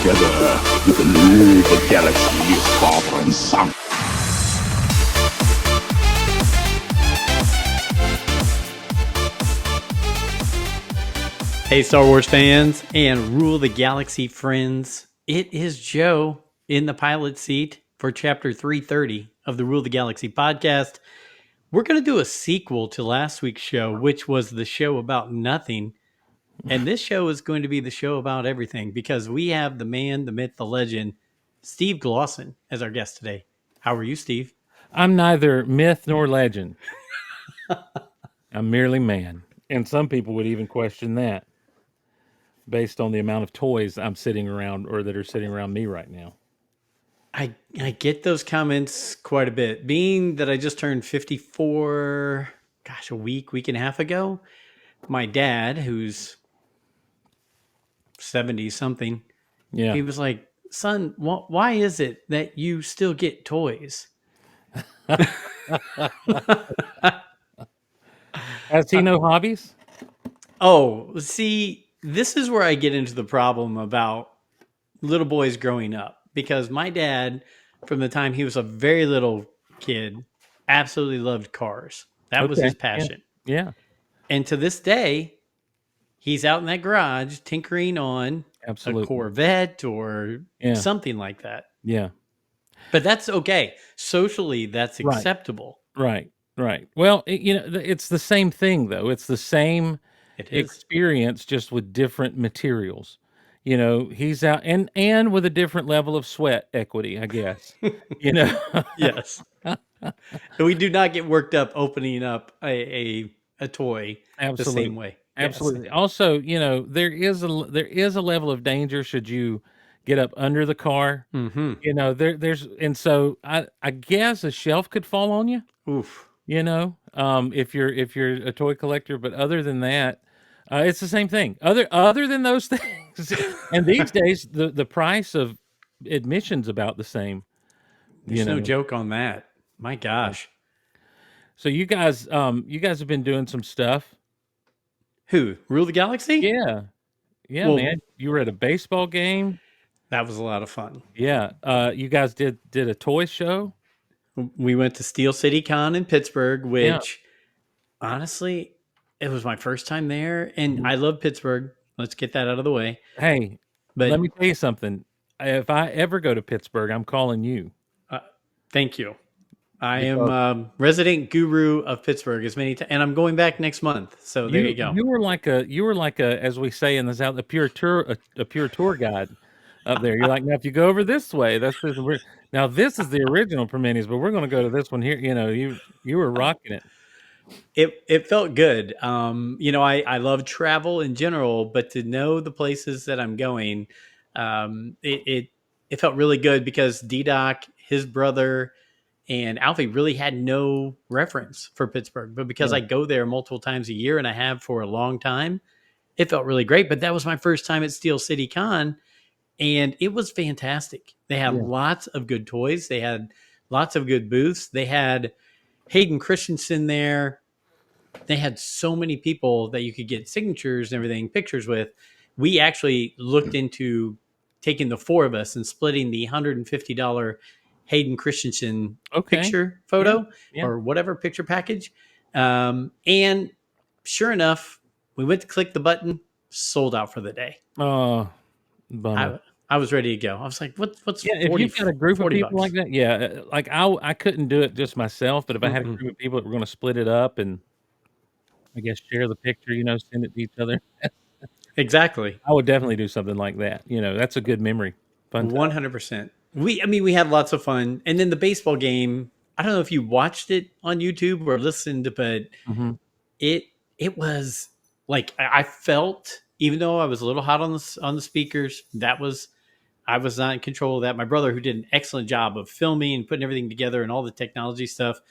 together with the rule the galaxy as father and son. Hey, Star Wars fans and Rule the Galaxy friends. It is Joe in the pilot seat for Chapter 330 of the Rule the Galaxy podcast. We're going to do a sequel to last week's show, which was the show about nothing. And this show is going to be the show about everything because we have the man, the myth, the legend, Steve Glosson, as our guest today. How are you, Steve? I'm neither myth nor legend. I'm merely man. And some people would even question that based on the amount of toys I'm sitting around or that are sitting around me right now. I get those comments quite a bit. Being that I just turned 54, a week and a half ago, my dad, who's 70 something, Yeah. he was like, son, why is it that you still get toys? Has he no hobbies? Oh, see, this is where I get into the problem about little boys growing up because my dad, from the time he was a very little kid, absolutely loved cars. That was his Okay. Yeah. passion. Yeah. And to this day, he's out in that garage tinkering on a Absolutely. Corvette or Yeah. something like that. Yeah. But that's okay. Socially, that's Right. acceptable. Right. Well, it's the same thing though. It's the same It is. experience, just with different materials. He's out and with a different level of sweat equity, I guess. Yes. We do not get worked up opening up a toy the same way. Absolutely. Yes. Also, there is a level of danger should you get up under the car. Mm-hmm. And so I guess a shelf could fall on you. Oof. If you're a toy collector, but other than that, it's the same thing. Other than those things, and these days the price of admission's about the same. There's no joke on that. My gosh. So you guys have been doing some stuff. Who? Rule the Galaxy? Yeah, Well, man. You were at a baseball game. that was a lot of fun. Yeah. You guys did a toy show. We went to Steel City Con in Pittsburgh, which honestly, it was my first time there. And I love Pittsburgh. Let's get that out of the way. Hey, But let me tell you something. If I ever go to Pittsburgh, I'm calling you. thank you. I am resident guru of Pittsburgh as many times, and I'm going back next month. So there you go. You were like a, as we say in the South, a pure tour guide up there. You're like, now if you go over this way, now this is the original Perminis, but we're going to go to this one here. You were rocking it. It felt good. I love travel in general, but to know the places that I'm going, it felt really good because D-Doc, his brother, and Alfie really had no reference for Pittsburgh. But because I go there multiple times a year and I have for a long time, it felt really great. But that was my first time at Steel City Con, and it was fantastic. They had lots of good toys. They had lots of good booths. They had Hayden Christensen there. They had so many people that you could get signatures and everything, pictures with. We actually looked into taking the four of us and splitting the $150 Hayden Christensen picture photo or whatever picture package. And sure enough, we went to click the button, sold out for the day. Oh, bummer. I was ready to go. I was like, what's 40, if you've got a group of people bucks? like that, like I couldn't do it just myself, but if I had a group of people that were going to split it up and I guess share the picture, send it to each other. Exactly. I would definitely do something like that. That's a good memory. Fun. 100%. We had lots of fun. And then the baseball game, I don't know if you watched it on YouTube or listened, but it was like I felt, even though I was a little hot on the speakers, I was not in control of that. My brother, who did an excellent job of filming and putting everything together and all the technology stuff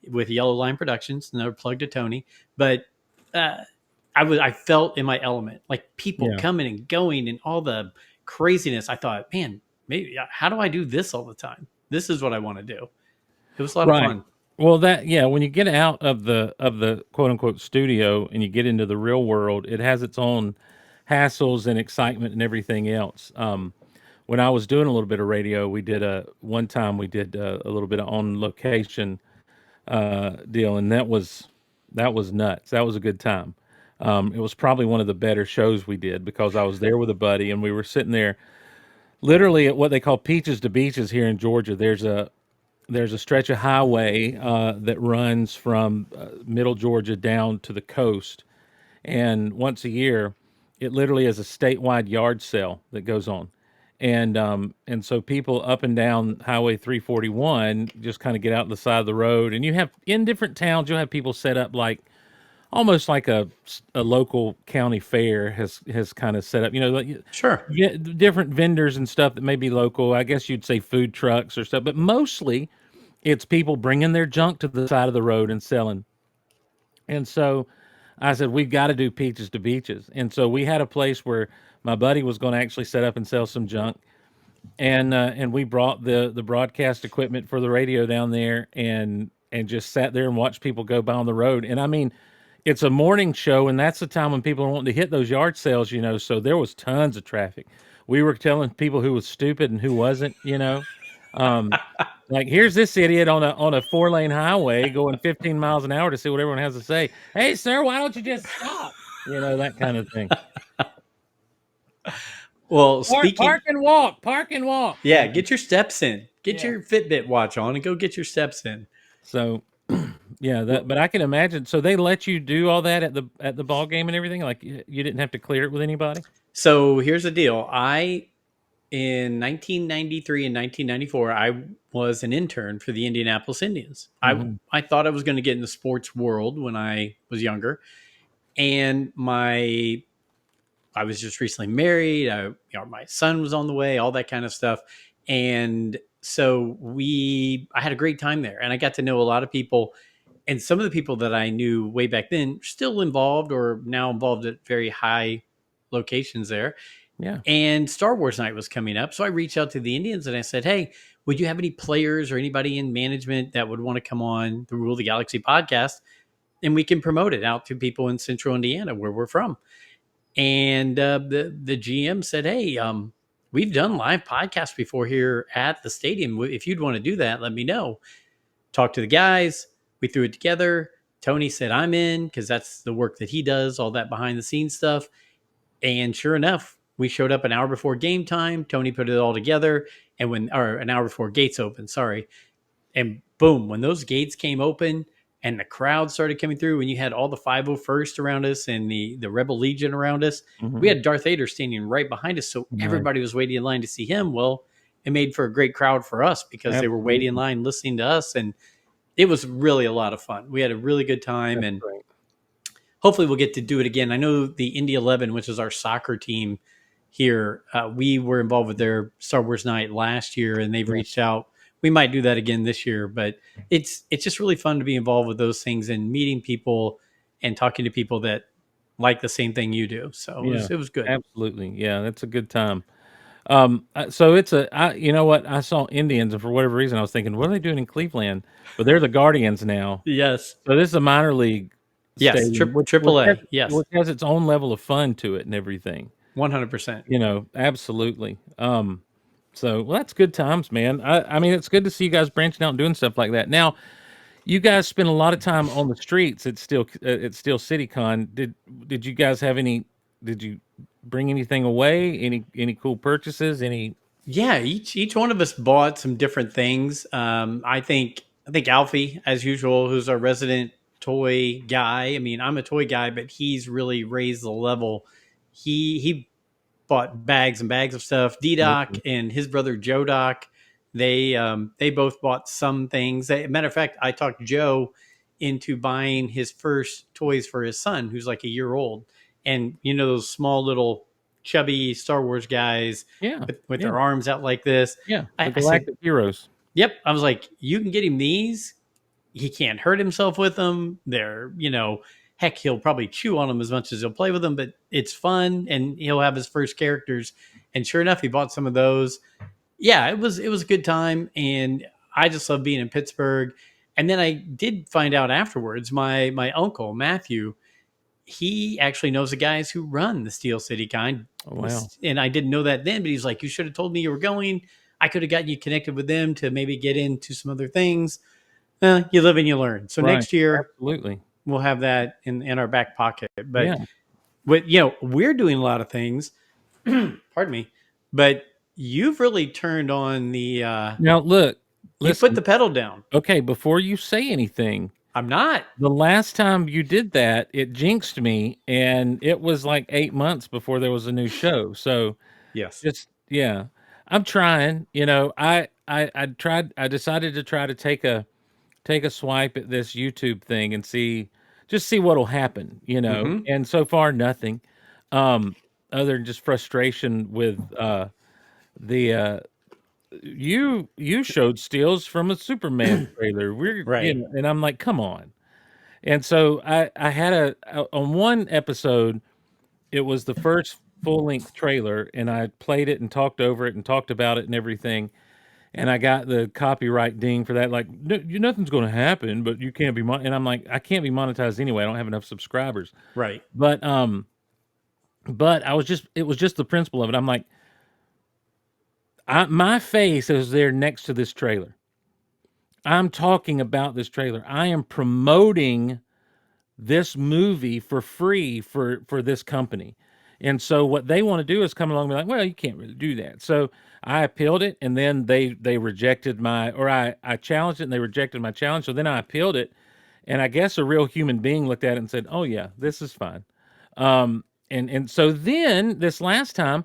with Yellow Line Productions, another plug to Tony, but I felt in my element, like people coming and going and all the craziness. I thought, man, maybe how do I do this all the time? This is what I want to do. It was a lot of fun. Well, when you get out of the quote unquote studio and you get into the real world, it has its own hassles and excitement and everything else. when I was doing a little bit of radio, we did one time we did a little bit of on location deal, and that was nuts. That was a good time. It was probably one of the better shows we did because I was there with a buddy, and we were sitting there literally at what they call Peaches to Beaches here in Georgia. There's a stretch of highway that runs from middle Georgia down to the coast, and once a year, it literally is a statewide yard sale that goes on, and so people up and down Highway 341 just kind of get out on the side of the road, and you have in different towns you'll have people set up like almost like a local county fair has kind of set up, like Sure. different vendors and stuff that may be local. I guess you'd say food trucks or stuff, but mostly it's people bringing their junk to the side of the road and selling. And so I said, we've got to do Peaches to Beaches. And so we had a place where my buddy was going to actually set up and sell some junk. And we brought the broadcast equipment for the radio down there and just sat there and watched people go by on the road. And I mean, it's a morning show, and that's the time when people are wanting to hit those yard sales, so there was tons of traffic. We were telling people who was stupid and who wasn't. Like, here's this idiot on a 4-lane highway going 15 miles an hour to see what everyone has to say. Hey, sir, why don't you just stop? That kind of thing. Well, Park and walk. Park and walk. Yeah, get your steps in. Get your Fitbit watch on and go get your steps in. So, yeah, but I can imagine. So they let you do all that at the ball game and everything. Like you didn't have to clear it with anybody. So here's the deal. In 1993 and 1994, I was an intern for the Indianapolis Indians. Mm-hmm. I thought I was going to get in the sports world when I was younger, and I was just recently married. My son was on the way, all that kind of stuff, and so I had a great time there, and I got to know a lot of people. And some of the people that I knew way back then still involved or now involved at very high locations there. Yeah. And Star Wars night was coming up. So I reached out to the Indians and I said, hey, would you have any players or anybody in management that would want to come on the Rule the Galaxy podcast? And we can promote it out to people in Central Indiana where we're from. And the GM said, hey, we've done live podcasts before here at the stadium. If you'd want to do that, let me know. Talk to the guys. We threw it together. Tony said, I'm in because that's the work that he does, all that behind the scenes stuff. And sure enough, we showed up an hour before game time. Tony put it all together. And an hour before gates open, sorry. And boom, when those gates came open and the crowd started coming through and you had all the 501st around us and the Rebel Legion around us, we had Darth Vader standing right behind us. So everybody was waiting in line to see him. Well, it made for a great crowd for us because they were waiting in line listening to us. And it was really a lot of fun. We had a really good time. That's great. Hopefully we'll get to do it again. I know the Indy 11, which is our soccer team here, we were involved with their Star Wars night last year, and they've reached out. We might do that again this year, but it's just really fun to be involved with those things and meeting people and talking to people that like the same thing you do. So it was good. Absolutely. Yeah, that's a good time. So you know what? I saw Indians, and for whatever reason, I was thinking, what are they doing in Cleveland? But they're the Guardians now. Yes. So this is a minor league. Yes, AAA. Yes, which has its own level of fun to it and everything. 100%. Absolutely. So that's good times, man. I mean, it's good to see you guys branching out and doing stuff like that. Now, you guys spend a lot of time on the streets. It's still CityCon. Did you guys have any? Did you bring anything away? Any cool purchases? Yeah, each one of us bought some different things. I think Alfie, as usual, who's our resident toy guy. I mean, I'm a toy guy, but he's really raised the level. He bought bags and bags of stuff. D-Doc and his brother Joe Doc, they both bought some things. Matter of fact, I talked Joe into buying his first toys for his son, who's like a year old. And those small little chubby Star Wars guys with their arms out like this. Yeah, the Galactic Heroes. Yep. I was like, you can get him these. He can't hurt himself with them. They're, heck, he'll probably chew on them as much as he'll play with them, but it's fun and he'll have his first characters. And sure enough, he bought some of those. Yeah, it was a good time. And I just love being in Pittsburgh. And then I did find out afterwards, my uncle, Matthew, he actually knows the guys who run the Steel City Con. Oh, wow. And I didn't know that then, but he's like, you should have told me you were going. I could have gotten you connected with them to maybe get into some other things. You live and you learn. So Right. next year Absolutely. we'll have that in our back pocket. But Yeah. we're doing a lot of things. Pardon me, but you've really turned on the. Now, look, You put listen. the pedal down. Okay, before you say anything, I'm not. the last time you did that, it jinxed me, and it was like 8 months before there was a new show. So Yes. just yeah, I'm trying. I decided to try to take a swipe at this YouTube thing and see what'll happen. Mm-hmm. And so far nothing, um, other than just frustration with the you showed stills from a Superman trailer. Right. And I'm like, come on. And so I had on one episode, it was the first full length trailer, and I played it and talked over it and talked about it and everything. And I got the copyright ding for that. Like, nothing's going to happen, but you can't be and I'm like, I can't be monetized anyway. I don't have enough subscribers. Right. But it was just the principle of it. I'm like, my face is there next to this trailer. I'm talking about this trailer. I am promoting this movie for free for this company. And so what they want to do is come along and be like, well, you can't really do that. So I appealed it, and then they rejected I challenged it and they rejected my challenge. So then I appealed it, and I guess a real human being looked at it and said, oh yeah, this is fine. And so then this last time,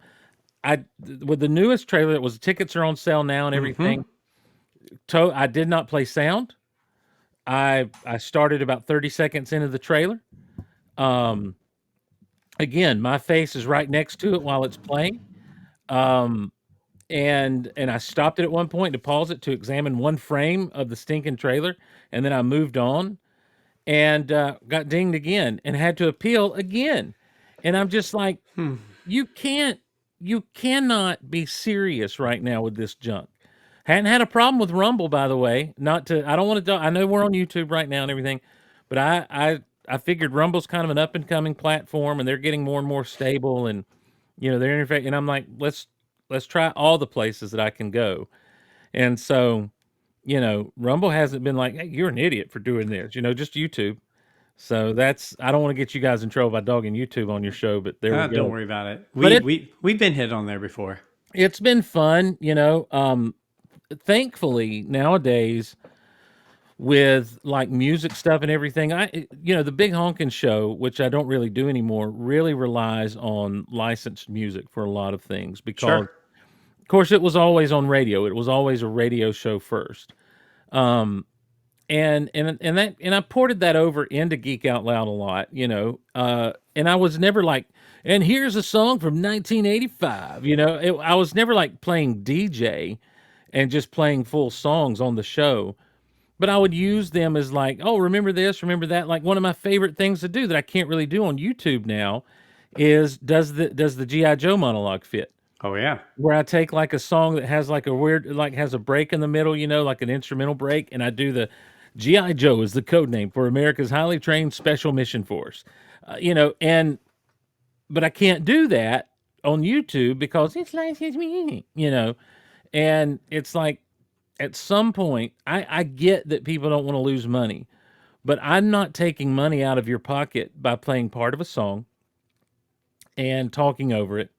with the newest trailer that was tickets are on sale now and everything, I did not play sound. I started about 30 seconds into the trailer. Again, my face is right next to it while it's playing. And I stopped it at one point to pause it to examine one frame of the stinking trailer, and then I moved on and got dinged again and had to appeal again. And I'm just like, you cannot be serious right now with this junk. Hadn't had a problem with Rumble, by the way. I don't want to. I know we're on YouTube right now and everything, but I figured Rumble's kind of an up and coming platform, and they're getting more and more stable, and they're interfacing. And I'm like, let's try all the places that I can go. And so, Rumble hasn't been like, hey, you're an idiot for doing this. Just YouTube. So I don't want to get you guys in trouble by dogging YouTube on your show, but there we go. Don't worry about it. But We've been hit on there before. It's been fun, thankfully nowadays with like music stuff and everything, the Big Honkin' Show, which I don't really do anymore, really relies on licensed music for a lot of things because, of course, it was always on radio. It was always a radio show first. And I ported that over into Geek Out Loud a lot, and I was never like, and here's a song from 1985, I was never like playing DJ and just playing full songs on the show, but I would use them as like, oh, remember this, remember that. Like one of my favorite things to do that I can't really do on YouTube now is does the G.I. Joe monologue fit? Oh yeah. Where I take like a song that has like a weird, like has a break in the middle, like an instrumental break, and I do the G.I. Joe is the code name for America's highly trained special mission force, but I can't do that on YouTube because it's like his meaning, and it's like at some point I get that people don't want to lose money, but I'm not taking money out of your pocket by playing part of a song and talking over it.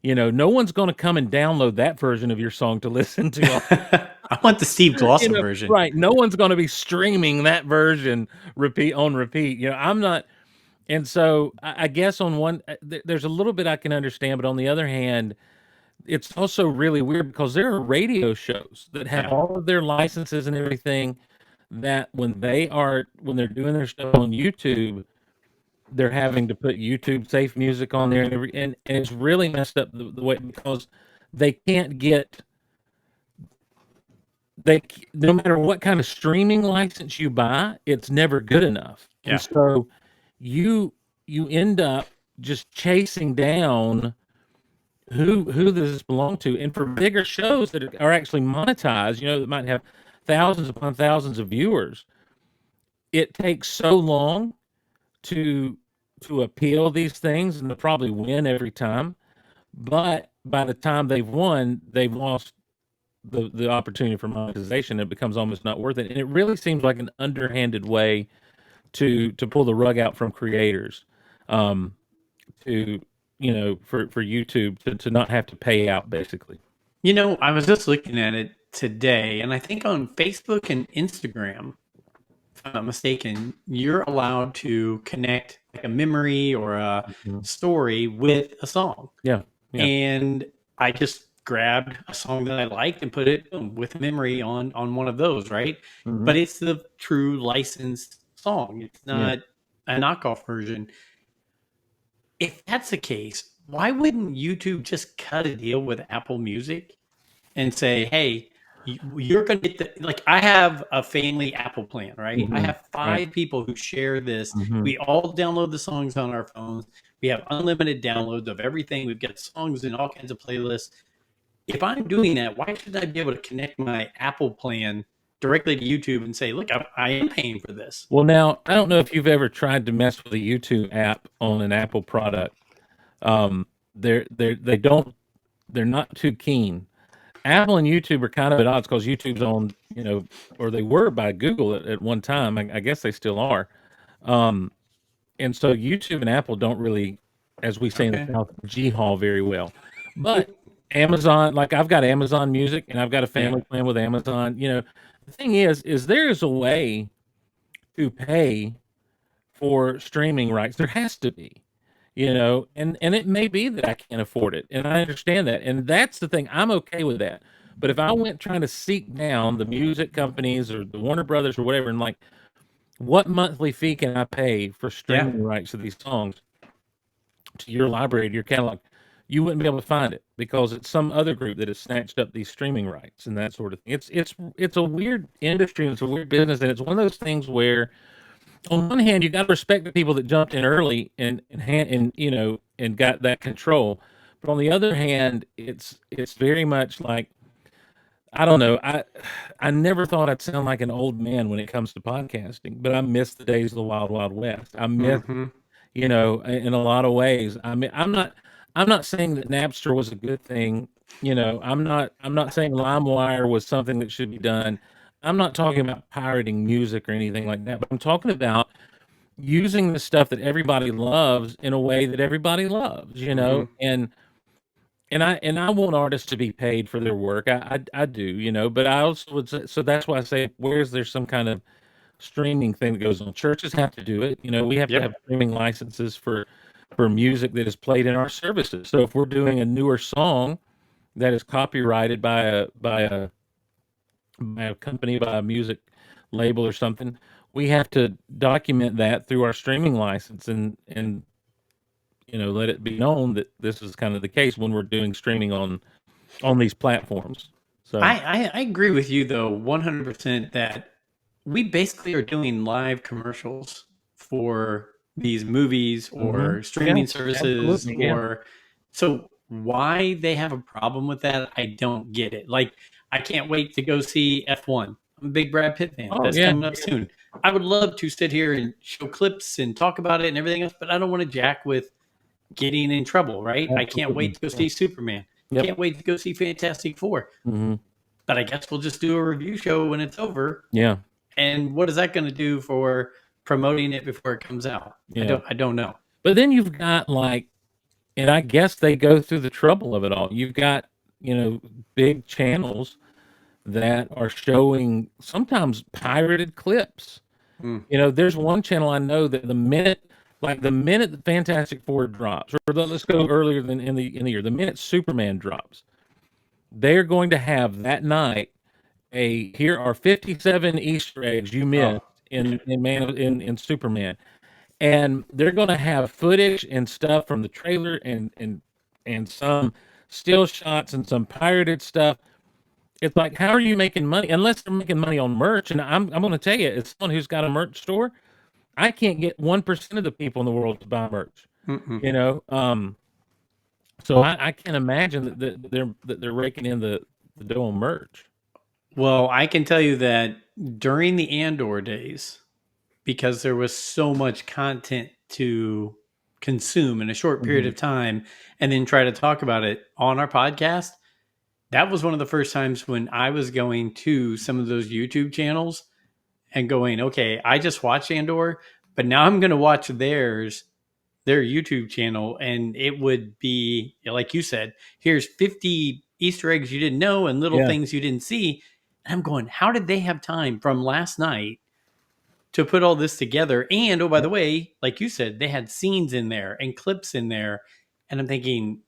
No one's going to come and download that version of your song to listen to. I want the Steve Glosson version. Right. No one's going to be streaming that version repeat. I'm not. And so I guess on one, there's a little bit I can understand, but on the other hand, it's also really weird because there are radio shows that have all of their licenses and everything that when they're doing their stuff on YouTube, they're having to put YouTube safe music on there and it's really messed up the way because they can't get no matter what kind of streaming license you buy, it's never good enough. Yeah. And so you end up just chasing down who does this belong to, and for bigger shows that are actually monetized, that might have thousands upon thousands of viewers, it takes so long to to appeal these things and to probably win every time. But by the time they've won, they've lost the opportunity for monetization. It becomes almost not worth it. And it really seems like an underhanded way to pull the rug out from creators, um, to for YouTube to not have to pay out basically. I was just looking at it today, and I think on Facebook and Instagram, if I'm not mistaken, you're allowed to connect like a memory or a Mhm. story with a song. Yeah, yeah. And I just grabbed a song that I liked and put it with memory on one of those, right? Mhm. But it's the true licensed song. It's Yeah. not a knockoff version. If that's the case, why wouldn't YouTube just cut a deal with Apple Music and say, "Hey, you're going to get the like." I have a family Apple plan, right? I Mhm. have Right. 5 people who share this. Mhm. We all download the songs on our phones. We have unlimited downloads of everything. We've got songs in all kinds of playlists. If I'm doing that, why should I be able to connect my Apple plan directly to YouTube and say, "Look, I am paying for this"? Well, now I don't know if you've ever tried to mess with a YouTube app on an Apple product. They don't they're not too keen. Apple and YouTube are kind of at odds because YouTube's on, or they were by Google at one time. I guess they still are. Um, and so YouTube and Apple don't really, as we say in the Okay. South, G-haul very well. But Amazon, like I've got Amazon Music and I've got a Yeah. family plan with Amazon. The thing is there is a way to pay for streaming rights. There has to be, and it may be that I can't afford it, and I understand that, and that's the thing. I'm okay with that. But if I went trying to seek down the music companies or the Warner Brothers or whatever, and like, what monthly fee can I pay for Yeah. streaming rights to these songs to your library, to your catalog? You wouldn't be able to find it because it's some other group that has snatched up these streaming rights and that sort of thing. It's a weird industry, and it's a weird business, and it's one of those things where on one hand, you got to respect the people that jumped in early and got that control. But on the other hand, it's very much like, I don't know. I never thought I'd sound like an old man when it comes to podcasting, but I miss the days of the Wild Wild West. I miss, Mm-hmm. in a lot of ways. I mean, I'm not saying that Napster was a good thing. I'm not saying LimeWire was something that should be done. I'm not talking about pirating music or anything like that, but I'm talking about using the stuff that everybody loves in a way that everybody loves, Mm-hmm. and I want artists to be paid for their work. I do, but I also would say, so that's why I say, where's there some kind of streaming thing that goes on? Churches have to do it. We have to have Yep. streaming licenses for music that is played in our services. So if we're doing a newer song that is copyrighted by a company, by a music label or something, we have to document that through our streaming license and let it be known that this is kind of the case when we're doing streaming on these platforms. So, I agree with you though 100% that we basically are doing live commercials for these movies or yeah, streaming services absolutely, yeah. or so why they have a problem with that, I don't get it. Like I can't wait to go see F1. I'm a big Brad Pitt fan. Oh That's yeah, coming up soon. I would love to sit here and show clips and talk about it and everything else, but I don't want to jack with getting in trouble, right? I can't wait absolutely, to go yeah, see Superman. yep, Can't wait to go see Fantastic Four. hmm, But I guess we'll just do a review show when it's over. yeah, And what is that going to do for promoting it before it comes out? yeah. I don't know. But then you've got like, and I guess they go through the trouble of it all. You've got big channels that are showing sometimes pirated clips. Mm. There's one channel I know that the minute the Fantastic Four drops, or let's go earlier than in the year, the minute Superman drops, they're going to have that night here are 57 Easter eggs you Oh, missed in Superman, and they're going to have footage and stuff from the trailer and some still shots and some pirated stuff. It's like, how are you making money unless they're making money on merch? And I'm going to tell you, as someone who's got a merch store, I can't get 1% of the people in the world to buy merch. mm-mm. You know, so I can't imagine that they're raking in the dough on merch. Well, I can tell you that during the Andor days, because there was so much content to consume in a short period Mhm. of time and then try to talk about it on our podcast, that was one of the first times when I was going to some of those YouTube channels and going, okay, I just watched Andor, but now I'm going to watch their YouTube channel, and it would be like you said, here's 50 Easter eggs you didn't know and little Yeah. things you didn't see. And I'm going, how did they have time from last night to put all this together? And oh, by the way, like you said, they had scenes in there and clips in there. And I'm thinking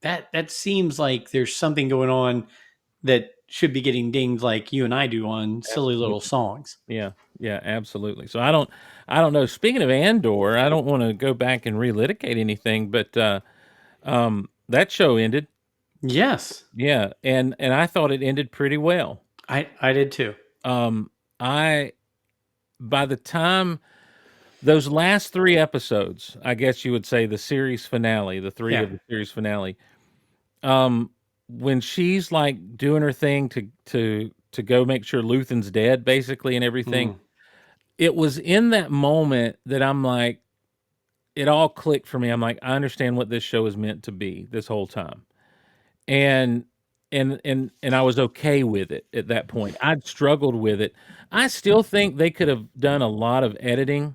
that seems like there's something going on that should be getting dinged like you and I do on silly little Absolutely. songs. Yeah. Yeah, absolutely. So I don't know. Speaking of Andor, I don't want to go back and relitigate anything, but that show ended. Yes, Yeah, and I thought it ended pretty well. I did too. I by the time those last 3 episodes, I guess you would say the series finale, the 3 Yeah. of the series finale, um, when she's, like, doing her thing to go make sure Luthen's dead, basically, and everything, Mm. it was in that moment that I'm like it all clicked for me. I'm like, "I understand what this show is meant to be this whole time." And and I was okay with it at that point. I'd struggled with it. I still think they could have done a lot of editing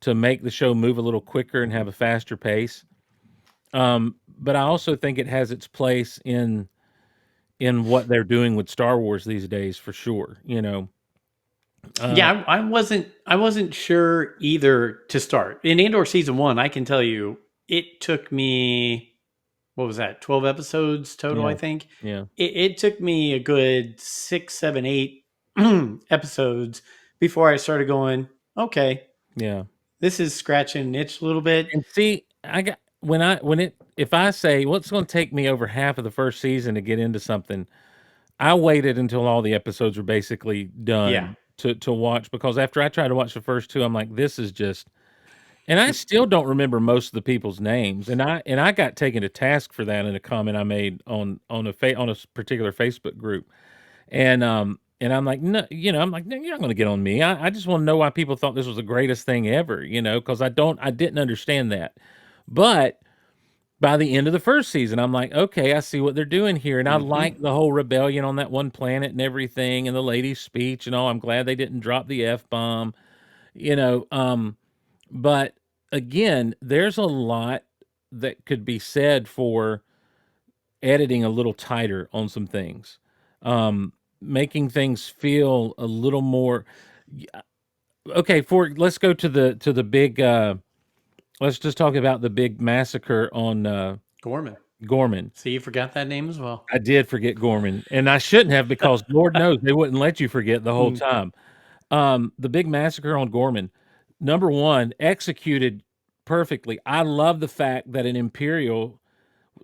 to make the show move a little quicker and have a faster pace. But I also think it has its place in what they're doing with Star Wars these days for sure, you know. Uh, Yeah, I wasn't sure either to start. In Andor season 1, I can tell you it took me, what was that, 12 episodes total, I yeah, think. yeah, It took me a good 6, 7, 8 episodes before I started going, okay, yeah. this is scratching an itch a little bit. And see, I got when it if I say, "Well, it's gonna take me over half of the first season to get into something," I waited until all the episodes were basically Yeah. done to watch, because after I tried to watch the first 2, I'm like, "This is just," and I still don't remember most of the people's names, and I got taken to task for that in a comment I made on a particular Facebook group, and I'm like, "No," I'm like, "No, you're not gonna get on me. I just wanna know why people thought this was the greatest thing ever," because I didn't understand that. But by the end of the first season, I'm like, "Okay, I see what they're doing here," and I Hmm. like the whole rebellion on that one planet and everything, and the lady's speech and all. I'm glad they didn't drop the F-bomb, you know, but again, there's a lot that could be said for editing a little tighter on some things, making things feel a little more okay, let's go to the big, let's just talk about the big massacre on, Gorman. Gorman. See, you forgot that name as well. I did forget Gorman, and I shouldn't have, because Lord knows they wouldn't let you forget the whole Mm. time. The big massacre on Gorman, number 1, executed perfectly. I love the fact that an Imperial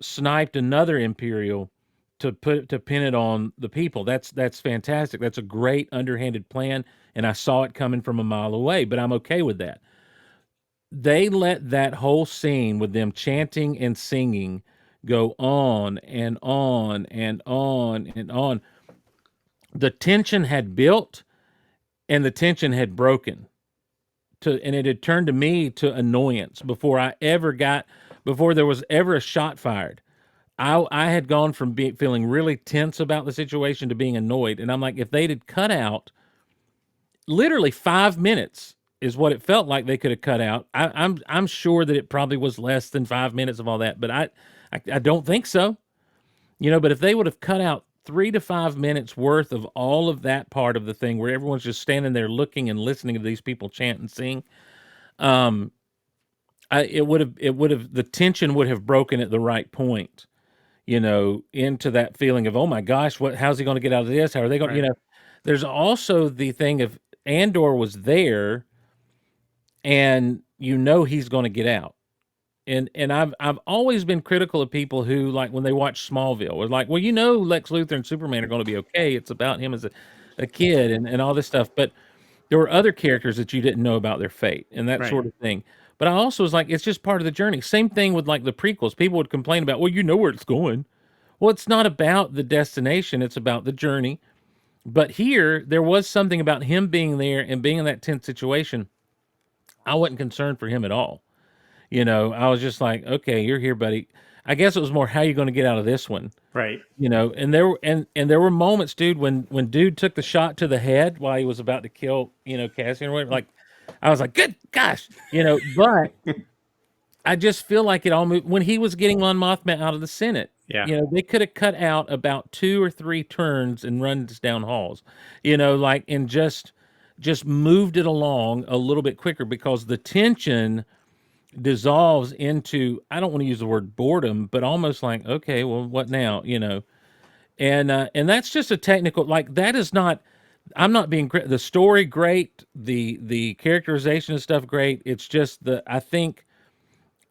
sniped another Imperial to pin it on the people. That's fantastic. That's a great underhanded plan, and I saw it coming from a mile away, but I'm okay with that. They let that whole scene with them chanting and singing go on and on and on and on. The tension had built and the tension had broken and it had turned to me to annoyance before there was ever a shot fired. I had gone from feeling really tense about the situation to being annoyed, and I'm like, if they'd had cut out literally 5 minutes is what it felt like they could have cut out. I'm sure that it probably was less than 5 minutes of all that, but I don't think so. But if they would have cut out 3 to 5 minutes worth of all of that part of the thing where everyone's just standing there looking and listening to these people chant and sing, um, the tension would have broken at the right point, into that feeling of, oh my gosh, how's he going to get out of this? How are they going, Right. there's also the thing of Andor was there and he's going to get out. And I've always been critical of people who, like, when they watch Smallville, are like, well, Lex Luthor and Superman are going to be okay. It's about him as a kid and all this stuff. But there were other characters that you didn't know about their fate and that Right. sort of thing. But I also was like, it's just part of the journey. Same thing with, like, the prequels. People would complain about, well, you know where it's going. Well, it's not about the destination, it's about the journey. But here, there was something about him being there and being in that tense situation. I wasn't concerned for him at all. I was just like, okay, you're here, buddy. I guess it was more how you going to get out of this one, Right. and there were moments, dude, when dude took the shot to the head while he was about to kill, Cassian or whatever. Like, I was like, good gosh, but I just feel like it all moved when he was getting Mon Mothma out of the Senate. Yeah. They could have cut out about 2 or 3 turns and runs down halls, like, and just moved it along a little bit quicker because the tension dissolves into, I don't want to use the word boredom, but almost like, okay, well, what now? And that's just a technical, like, that is not. I'm not being the story great, the characterization and stuff great. It's just I think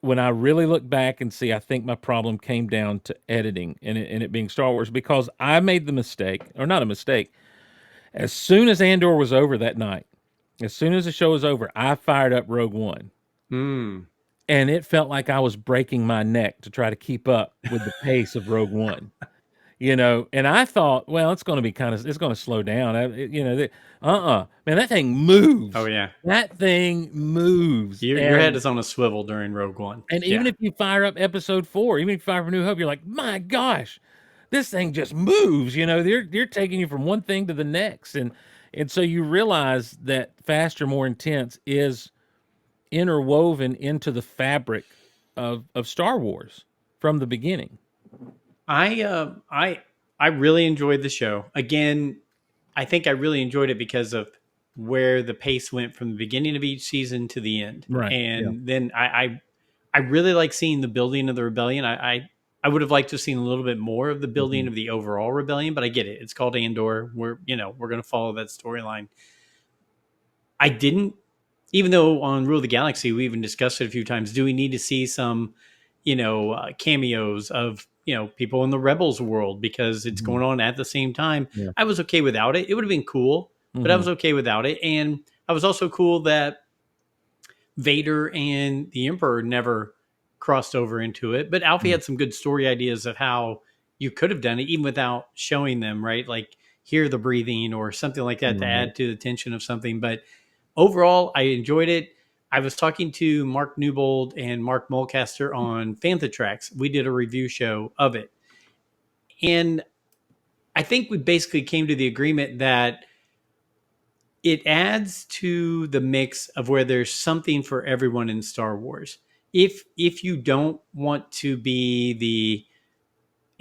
when I really look back and see, I think my problem came down to editing and it being Star Wars, because I made the mistake, or not a mistake. As soon as Andor was over that night, as soon as the show was over, I fired up Rogue One. Mm. And it felt like I was breaking my neck to try to keep up with the pace of Rogue One. And I thought, well, it's going to be it's going to slow down. Man, that thing moves. Oh yeah, that thing moves. Your head is on a swivel during Rogue One. And even if you fire up Episode 4, even if you fire up New Hope, you're like, my gosh, this thing just moves. They're taking you from one thing to the next, and so you realize that faster, more intense is interwoven into the fabric of Star Wars from the beginning. I really enjoyed the show. Again, I think I really enjoyed it because of where the pace went from the beginning of each season to the end. Right. And then I really like seeing the building of the rebellion. I would have liked to have seen a little bit more of the building of the overall rebellion, but I get it. It's called Andor. We're going to follow that storyline. I didn't, even though on Rule of the Galaxy, we even discussed it a few times. Do we need to see some, cameos of, people in the Rebels world because it's going on at the same time? Yeah. I was okay without it. It would have been cool, but I was okay without it. And I was also cool that Vader and the Emperor never crossed over into it. But Alfie had some good story ideas of how you could have done it even without showing them, right? Like hear the breathing or something like that to add to the tension of something. But overall, I enjoyed it. I was talking to Mark Newbold and Mark Mulcaster on Fantha Tracks. We did a review show of it. And I think we basically came to the agreement that it adds to the mix of where there's something for everyone in Star Wars. If you don't want to be the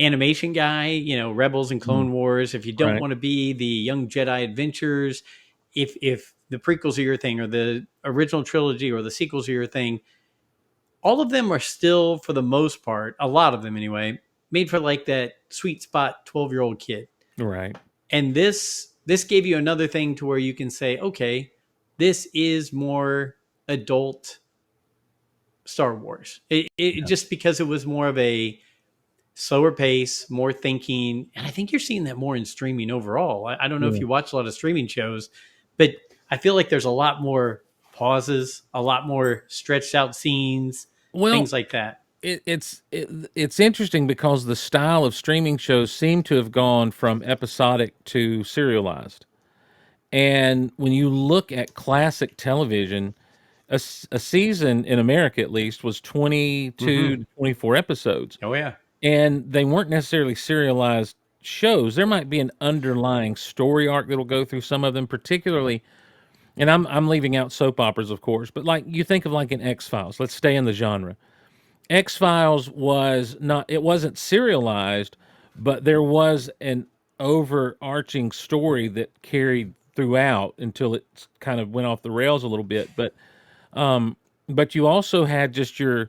animation guy, Rebels and Clone Wars, if you don't want to be the Young Jedi Adventures, if the prequels are your thing or the original trilogy or the sequels are your thing, all of them are still, for the most part, a lot of them anyway, made for like that sweet spot 12-year-old kid. Right. And this gave you another thing to where you can say, okay, this is more adult Star Wars. Just because it was more of a slower pace, more thinking. And I think you're seeing that more in streaming overall. I don't know if you watch a lot of streaming shows, but I feel like there's a lot more pauses, a lot more stretched out scenes, things like that. It's interesting because the style of streaming shows seem to have gone from episodic to serialized. And when you look at classic television, a season in America at least was 22 to 24 episodes. Oh yeah. And they weren't necessarily serialized shows. There might be an underlying story arc that'll go through some of them, particularly, and I'm leaving out soap operas, of course, but like you think of like an X-Files. Let's stay in the genre. X-Files wasn't serialized, but there was an overarching story that carried throughout until it kind of went off the rails a little bit. But you also had just to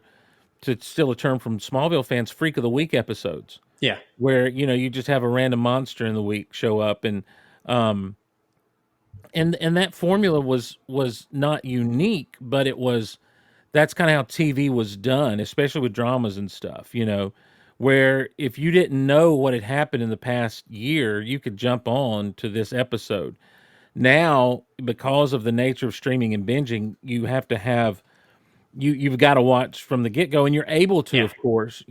steal a term from Smallville fans, Freak of the Week episodes. Yeah. Where, you just have a random monster in the week show up, and that formula was not unique, but that's kind of how TV was done, especially with dramas and stuff, where if you didn't know what had happened in the past year, you could jump on to this episode. Now, because of the nature of streaming and binging, you have to have you've got to watch from the get-go, and you're able to, of course.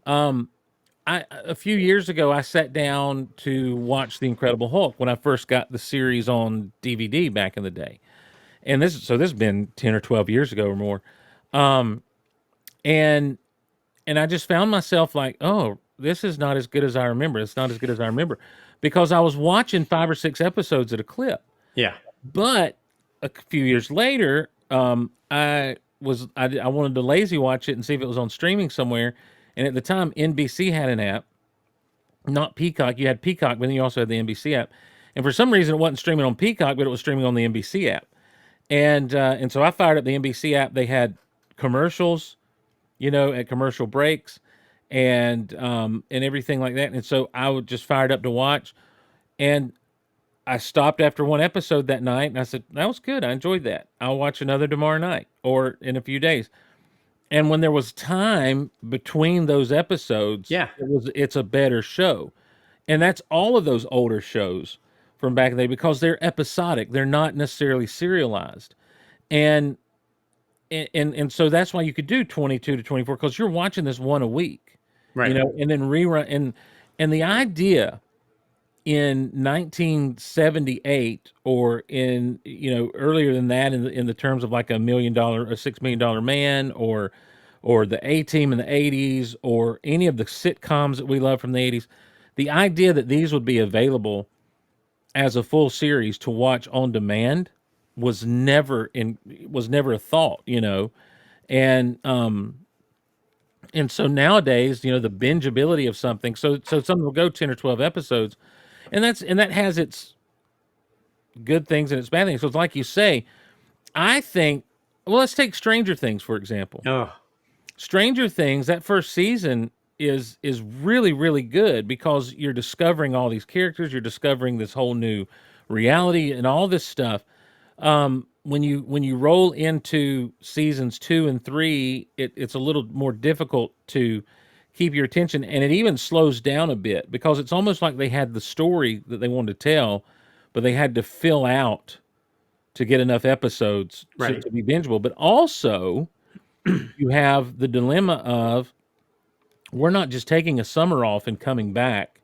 A few years ago, I sat down to watch The Incredible Hulk when I first got the series on DVD back in the day, and this has been 10 or 12 years ago or more. and I just found myself like, oh, this is not as good as I remember. It's not as good as I remember, because I was watching 5 or 6 episodes at a clip. Yeah. But a few years later, I wanted to lazy watch it and see if it was on streaming somewhere. And at the time, NBC had an app, not Peacock. You had Peacock, but then you also had the NBC app. And for some reason, it wasn't streaming on Peacock, but it was streaming on the NBC app. And so I fired up the NBC app. They had commercials, at commercial breaks, and everything like that. And so I would just fired up to watch, and I stopped after one episode that night, and I said, that was good. I enjoyed that. I'll watch another tomorrow night or in a few days. And when there was time between those episodes, Yeah. it's a better show. And that's all of those older shows from back in the day, because they're episodic. They're not necessarily serialized. And and so that's why you could do 22 to 24, because you're watching this one a week, Right. and then rerun. And the idea in 1978, or in earlier than that, in the terms of like a $6 million man, or the A Team in the 80s, or any of the sitcoms that we love from the 80s, the idea that these would be available as a full series to watch on demand was never a thought, and so nowadays, the bingeability of something, so something will go 10 or 12 episodes, and that has its good things and its bad things. So it's like you say, I think, well, let's take Stranger Things for example. Oh, Stranger Things, that first season is really, really good, because you're discovering all these characters, you're discovering this whole new reality and all this stuff. When you roll into seasons 2 and 3, it's a little more difficult to keep your attention, and it even slows down a bit, because it's almost like they had the story that they wanted to tell, but they had to fill out to get enough episodes right. to be bingeable. But also, you have the dilemma of, we're not just taking a summer off and coming back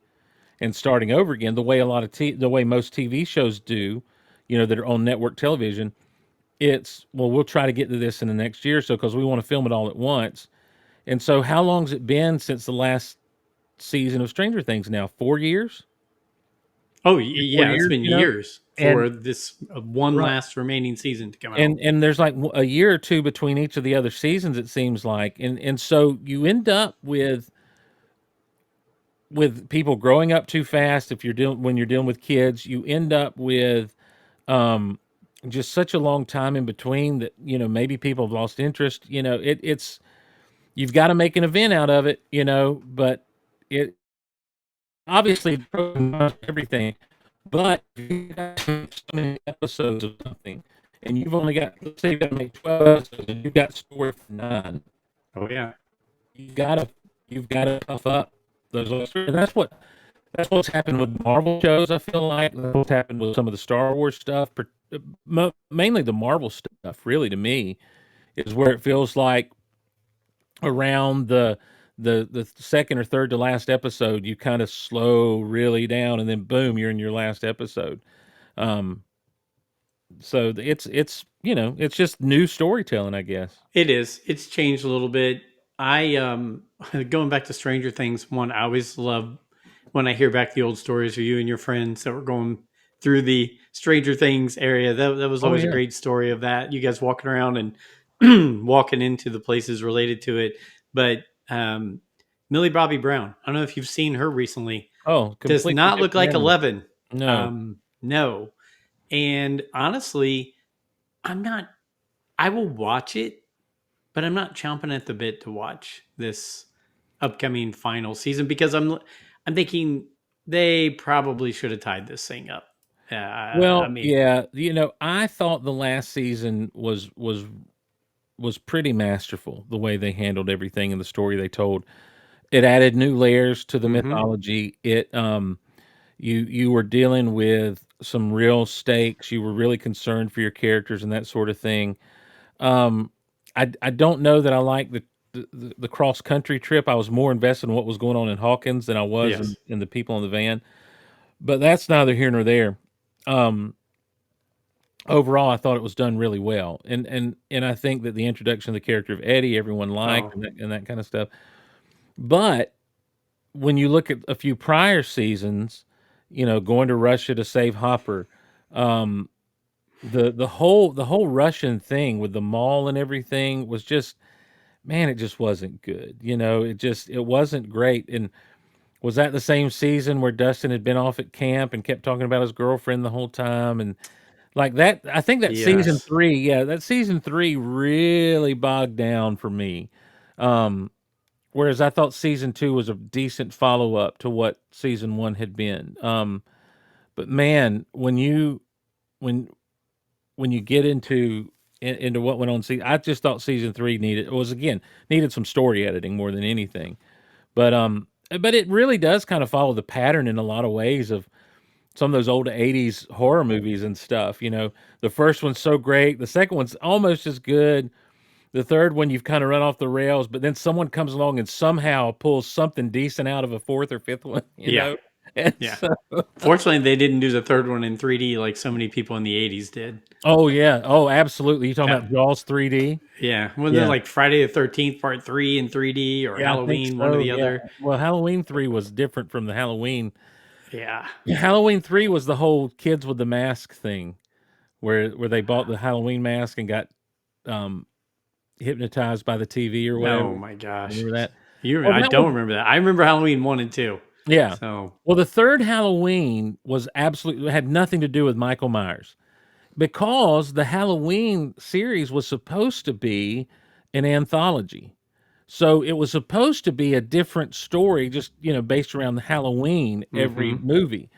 and starting over again, the way the way most TV shows do, that are on network television. It's, well, we'll try to get to this in the next year or so, because we want to film it all at once. And so, how long's it been since the last season of Stranger Things now? 4 years? Oh, 4 yeah. It's years, been years And for this one right. last remaining season to come out. And there's like a year or two between each of the other seasons, it seems like. And so you end up with people growing up too fast. If you're dealing when you're dealing with kids, you end up with um just such a long time in between that, maybe people have lost interest. It's, you've got to make an event out of it, but it obviously everything. But you got so many episodes of something, and you've only got, let's say, you got to make 12 episodes, and you've got story for 9. Oh, yeah. You've got to puff up those other stories. And that's what's happened with Marvel shows. I feel like that's what's happened with some of the Star Wars stuff, mainly the Marvel stuff. Really, to me, is where it feels like around the second or third to last episode, you kind of slow really down, and then boom, you're in your last episode. Um, so it's just new storytelling, I guess. It is. It's changed a little bit. I going back to Stranger Things, one I always love when I hear back the old stories of you and your friends that were going through the Stranger Things area. That was Oh always a yeah. great story of that. You guys walking around and walking into the places related to it. But Millie Bobby Brown, I don't know if you've seen her recently. Oh, Does completely not look different like animal. 11. No. No. And honestly, I'm not I will watch it, but I'm not chomping at the bit to watch this upcoming final season because I'm thinking they probably should have tied this thing up. I Well, mean, yeah, I thought the last season was pretty masterful, the way they handled everything and the story they told. It added new layers to the hmm mythology. You were dealing with some real stakes. You were really concerned for your characters and that sort of thing. Um, I don't know that I like the cross country trip. I was more invested in what was going on in Hawkins than I was yes, in the people in the van. But that's neither here nor there. Um, overall, I thought it was done really well, and I think that the introduction of the character of Eddie, everyone liked, Oh, and that kind of stuff. But when you look at a few prior seasons, going to Russia to save Hopper, um, the whole Russian thing with the mall and everything was just, man, it just wasn't good. It wasn't great. And was that the same season where Dustin had been off at camp and kept talking about his girlfriend the whole time? And like that, I think that season yes. three, yeah, that season three really bogged down for me. Um, Whereas I thought season two was a decent follow up to what season one had been. But man, when when you get into what went on, I just thought season three needed some story editing more than anything. But it really does kind of follow the pattern in a lot of ways of some of those old '80s horror movies and stuff. The first one's so great, the second one's almost as good. The third one, you've kind of run off the rails, but then someone comes along and somehow pulls something decent out of a fourth or fifth one, Yeah. And Yeah. so, Fortunately, they didn't do the third one in 3D like so many people in the 80s did. oh yeah, oh absolutely. You talking Yeah. about Jaws 3D? Yeah. Wasn't it Yeah, like Friday the 13th Part 3 in 3D or yeah, I think Halloween, one or so. the Yeah. other? Well, Halloween 3 was different from the Halloween. Yeah. Halloween 3 was the whole kids with the mask thing, where they bought the Halloween mask and got um, hypnotized by the TV or whatever. Oh my gosh. Remember that? I That was don't remember that. I remember Halloween 1 and 2. yeah. So, Well, the third Halloween was absolutely had nothing to do with Michael Myers because the Halloween series was supposed to be an anthology. So it was supposed to be a different story, just based around the Halloween every mhm. movie.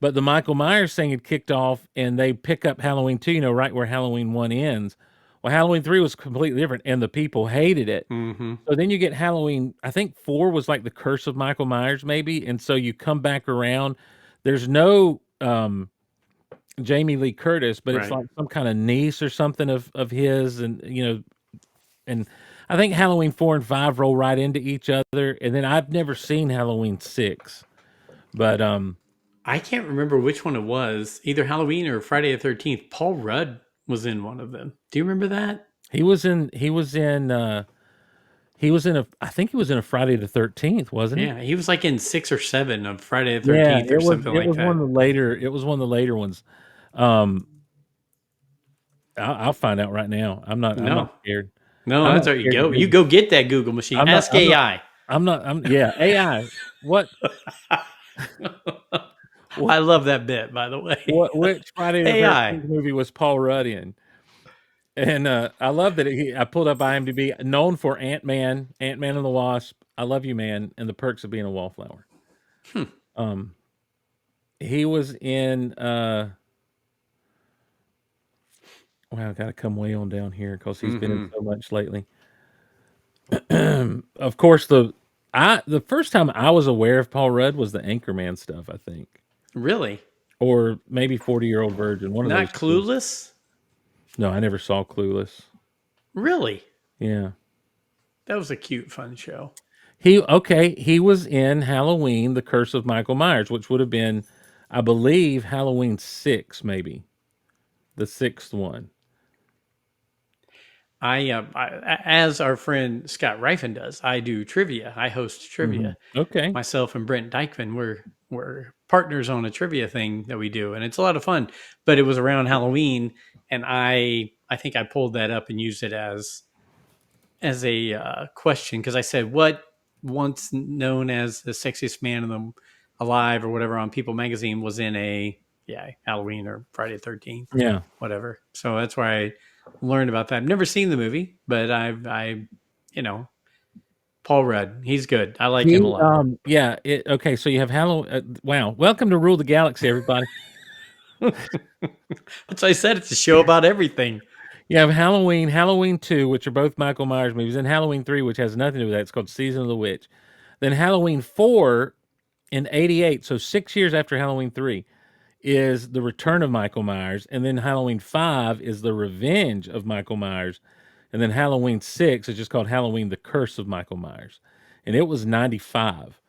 But the Michael Myers thing had kicked off, and they pick up Halloween 2, right where Halloween 1 ends. Well, Halloween 3 was completely different, and the people hated it. Mhm. So then you get Halloween, I think 4 was like the curse of Michael Myers, maybe. And so you come back around. There's no Jamie Lee Curtis, but it's Right. like some kind of niece or something of his. And I think Halloween 4 and 5 roll right into each other. And then I've never seen Halloween 6, but I can't remember which one it was, either Halloween or Friday the 13th. Paul Rudd was in one of them. Do you remember that? I think he was in a Friday the 13th, wasn't he? Yeah, he was like in 6 or 7 of Friday the Yeah, 13th or something it like was one that. of the later ones. Um, I'll find out right now. I'm not No. scared. No, I'm that's not how you scared to go. You Google. go get that Google machine. I'm not. Ask I'm not. AI. I'm not. Yeah. AI. What? I What? love that bit, by the way. What? Which Friday the AI. 13th movie was Paul Rudd in? And I love that I pulled up IMDb, known for Ant Man and the Wasp, I Love You Man, and The Perks of Being a Wallflower. Hmm. Um, he was in. Wow, I got to come way on down here because he's been in Mm-hmm. so much lately. Of course, the first time I was aware of Paul Rudd was the Anchorman stuff, I think, Really? or maybe 40-Year-Old Virgin, one of those Not two. Clueless? No, I never saw Clueless. Really? Yeah. That was a cute, fun show. He was in Halloween, The Curse of Michael Myers, which would have been, I believe, Halloween 6, maybe. The sixth one. As our friend Scott Rifen does, I do trivia. I host trivia. Okay. Myself and Brent Dykman, we're partners on a trivia thing that we do, and it's a lot of fun. But it was around Halloween, and I think I pulled that up and used it as a question because I said what once known as the sexiest man in the alive or whatever on People magazine was in a Halloween or Friday the 13th, Yeah. whatever. So that's where I learned about that. I've never seen the movie, but I you know Paul Rudd, he's good. I like him a lot. Okay, so you have Halloween. Wow. Welcome to Rule the Galaxy, everybody. That's why I said it's a show about everything. You have Halloween 2, which are both Michael Myers movies, and Halloween 3, which has nothing to do with that. It's called Season of the Witch. Then Halloween 4 in '88, so 6 years after Halloween 3, is The Return of Michael Myers. And then Halloween 5 is The Revenge of Michael Myers. And then Halloween 6 is just called Halloween The Curse of Michael Myers. And it was 95.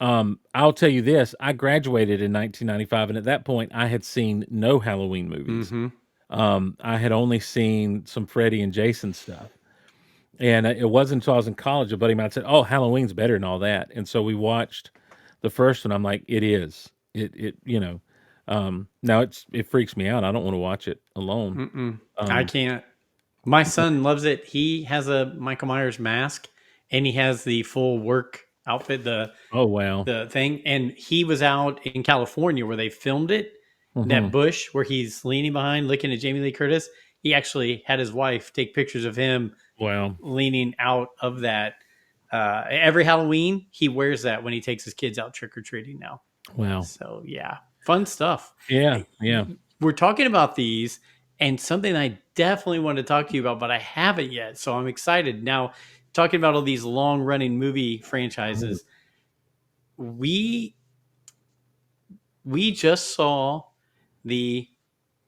I'll tell you this, I graduated in 1995, and at that point, I had seen no Halloween movies. Mm-hmm. I had only seen some Freddy and Jason stuff. And it wasn't until I was in college a buddy of mine said, "Oh, Halloween's better than all that." And so we watched the first one. I'm like, "It is. It you know." Now it freaks me out. I don't want to watch it alone. Mm-mm. I Um, can't. My son loves it. He has a Michael Myers mask, and he has the full work outfit, oh wow. the thing. And he was out in California where they filmed it. In Hmm. that bush where he's leaning behind, looking at Jamie Lee Curtis. He actually had his wife take pictures of him Wow. leaning out of that. Every Halloween, he wears that when he takes his kids out trick or treating now. Wow. So yeah, fun stuff. Yeah. Yeah. We're talking about these, and something I definitely want to talk to you about, but I haven't yet. So I'm excited now. Talking about all these long running movie Mhm. franchises, we we just saw the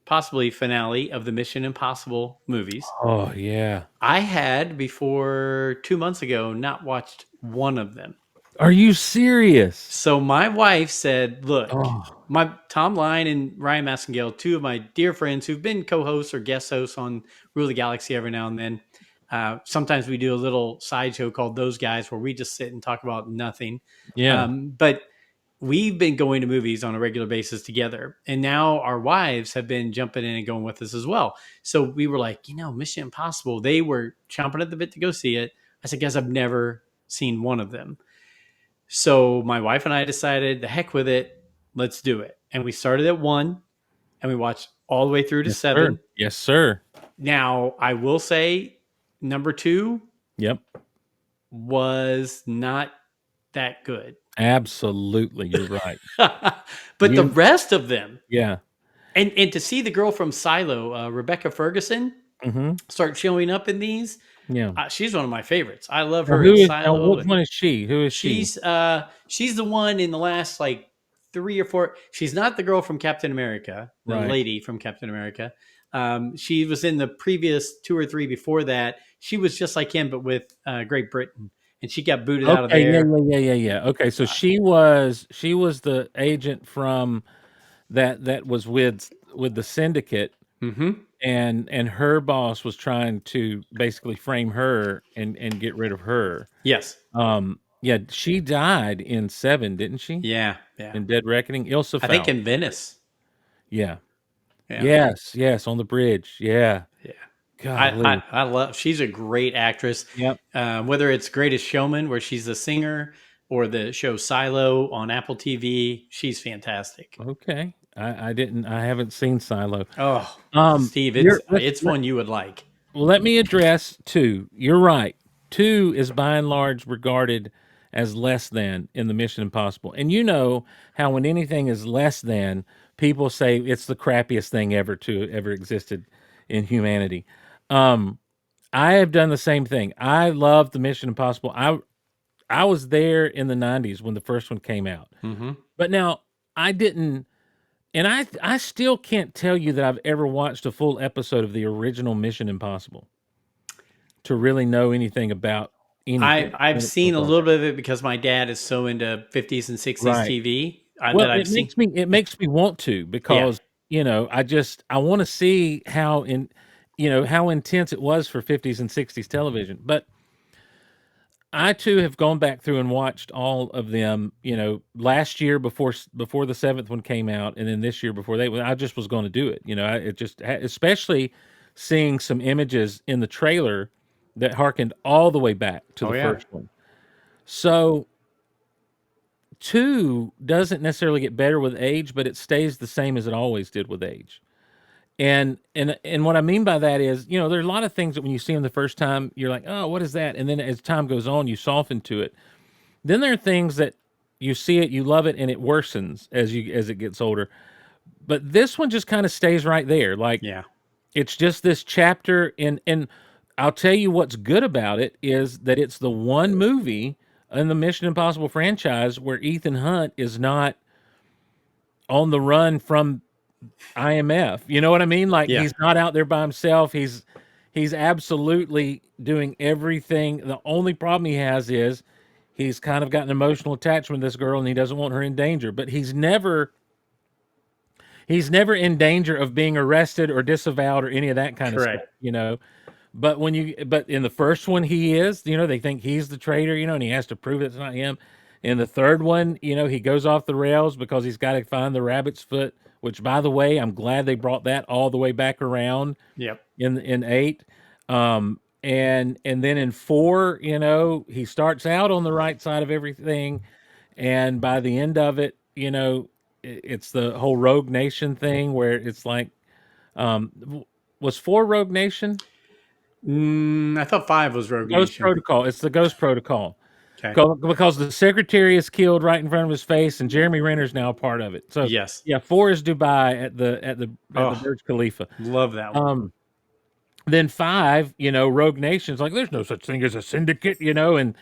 possibly finale of the Mission Impossible movies. Oh yeah. I had before 2 months ago not watched one of them. Are you serious? So my wife said, "Look, Oh my Tom Line and Ryan Massengale, two of my dear friends who've been co-hosts or guest hosts on Rule of the Galaxy every now and then. Sometimes we do a little sideshow called Those Guys where we just sit and talk about nothing. yeah. But we've been going to movies on a regular basis together, and now our wives have been jumping in and going with us as well. So we were like, Mission Impossible. They were chomping at the bit to go see it. I said, guys, I've never seen one of them. So my wife and I decided, the heck with it, let's do it. And we started at one, and we watched all the way through to Yes, sir. seven. Yes, sir. Now I will say, number two Yep. was not that good. Absolutely. You're right. But the You rest of them, yeah. and to see the girl from Silo, Rebecca Ferguson, Hmm. start showing up in these, Yeah. she's one of my favorites. I love Now her who in is now Silo, which and one is she? Who is she? she's the one in the last like 3 or 4. She's not the girl from Captain America, the Right. lady from Captain America. She was in the previous 2 or 3 before that. She was just like him, but with Great Britain, and she got booted out of Okay, yeah, there. yeah, yeah, yeah, yeah. Okay, so Uh, she was the agent from that was with the syndicate, mm-hmm. and her boss was trying to basically frame her and get rid of her. Yes. Yeah, she died in 7, didn't she? Yeah. Yeah. In Dead Reckoning, Ilsa I think Faust. in Venice. Yeah. Yeah. Yes, yes, on the bridge. Yeah. Yeah. Golly. I love. She's a great actress. Yep. Whether it's Greatest Showman, where she's the singer, or the show Silo on Apple TV, she's fantastic. Okay. I haven't seen Silo. Oh, Um, Steve, you're it's one you would like. let me address 2. You're right. 2 is by and large regarded as less than in the Mission Impossible. And you know how when anything is less than, people say it's the crappiest thing ever existed in humanity. Um, I have done the same thing. I love the Mission Impossible. I was there in the 90s when the first one came out. Mm-hmm. But now I didn't and I still can't tell you that I've ever watched a full episode of the original Mission Impossible to really know anything about anything I've so seen a far. little bit of it because my dad is so into 50s and 60s Right. TV Well, that I've seen. it Yeah. makes me want to Yeah. because I want to see how intense it was for 50s and 60s television. But I too have gone back through and watched all of them. Last year before the 7th one came out, and then this year before they. I just was going to do it. Especially seeing some images in the trailer that harkened all the way back to Oh the yeah. first one. So 2 doesn't necessarily get better with age, but it stays the same as it always did with age. And what I mean by that is, there's a lot of things that when you see them the first time, you're like, oh, what is that? And then as time goes on, you soften to it. Then there are things that you see it, you love it, and it worsens as it gets older. But this one just kind of stays right there. Like Yeah. it's just this chapter, and I'll tell you what's good about it is that it's the one movie in the Mission Impossible franchise where Ethan Hunt is not on the run from IMF. You know what I mean? Like Yeah. he's not out there by himself. He's absolutely doing everything. The only problem he has is he's kind of got an emotional attachment to this girl and he doesn't want her in danger. But he's never in danger of being arrested or disavowed or any of that kind of stuff, Correct. you know. But in the first one, he is, you know, they think he's the traitor, you know, and he has to prove it's not him. In the third one, you know, he goes off the rails because he's got to find the rabbit's foot. Which, by the way, I'm glad they brought that all the way back around Yep. in 8. And then in 4, you know, he starts out on the right side of everything, and by the end of it, you know, it's the whole Rogue Nation thing where it's like, was 4 Rogue Nation? I thought 5 was Rogue Ghost Nation. Protocol. It's the Ghost Protocol. Okay. Because the secretary is killed right in front of his face, and Jeremy Renner's now a part of it. So Yes. yeah, 4 is Dubai at the Oh, Burj Khalifa. love that one. Then 5, you know, Rogue Nation's like, there's no such thing as a syndicate, you know, and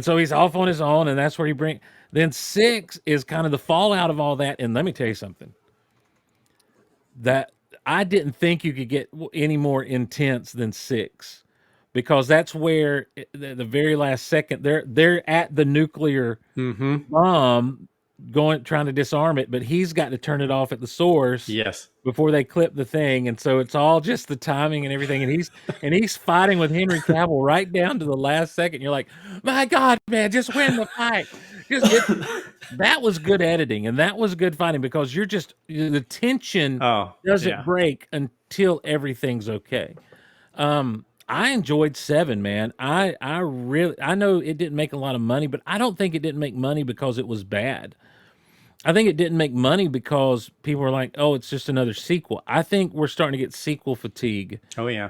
so he's off on his own, and that's where he bring. Then 6 is kind of the fallout of all that. And let me tell you something that I didn't think you could get any more intense than 6, because that's where the very last second they're at the nuclear Mm-hmm. bomb, trying to disarm it, but he's got to turn it off at the source Yes. before they clip the thing, and so it's all just the timing and everything. And he's fighting with Henry Cavill right down to the last second. You're like, my God, man, just win the fight. That was good editing, and that was good fighting, because the tension Oh, doesn't yeah. break until everything's okay. I enjoyed 7, man. I know it didn't make a lot of money, but I don't think it didn't make money because it was bad. I think it didn't make money because people were like, "Oh, it's just another sequel." I think we're starting to get sequel fatigue. Oh, yeah.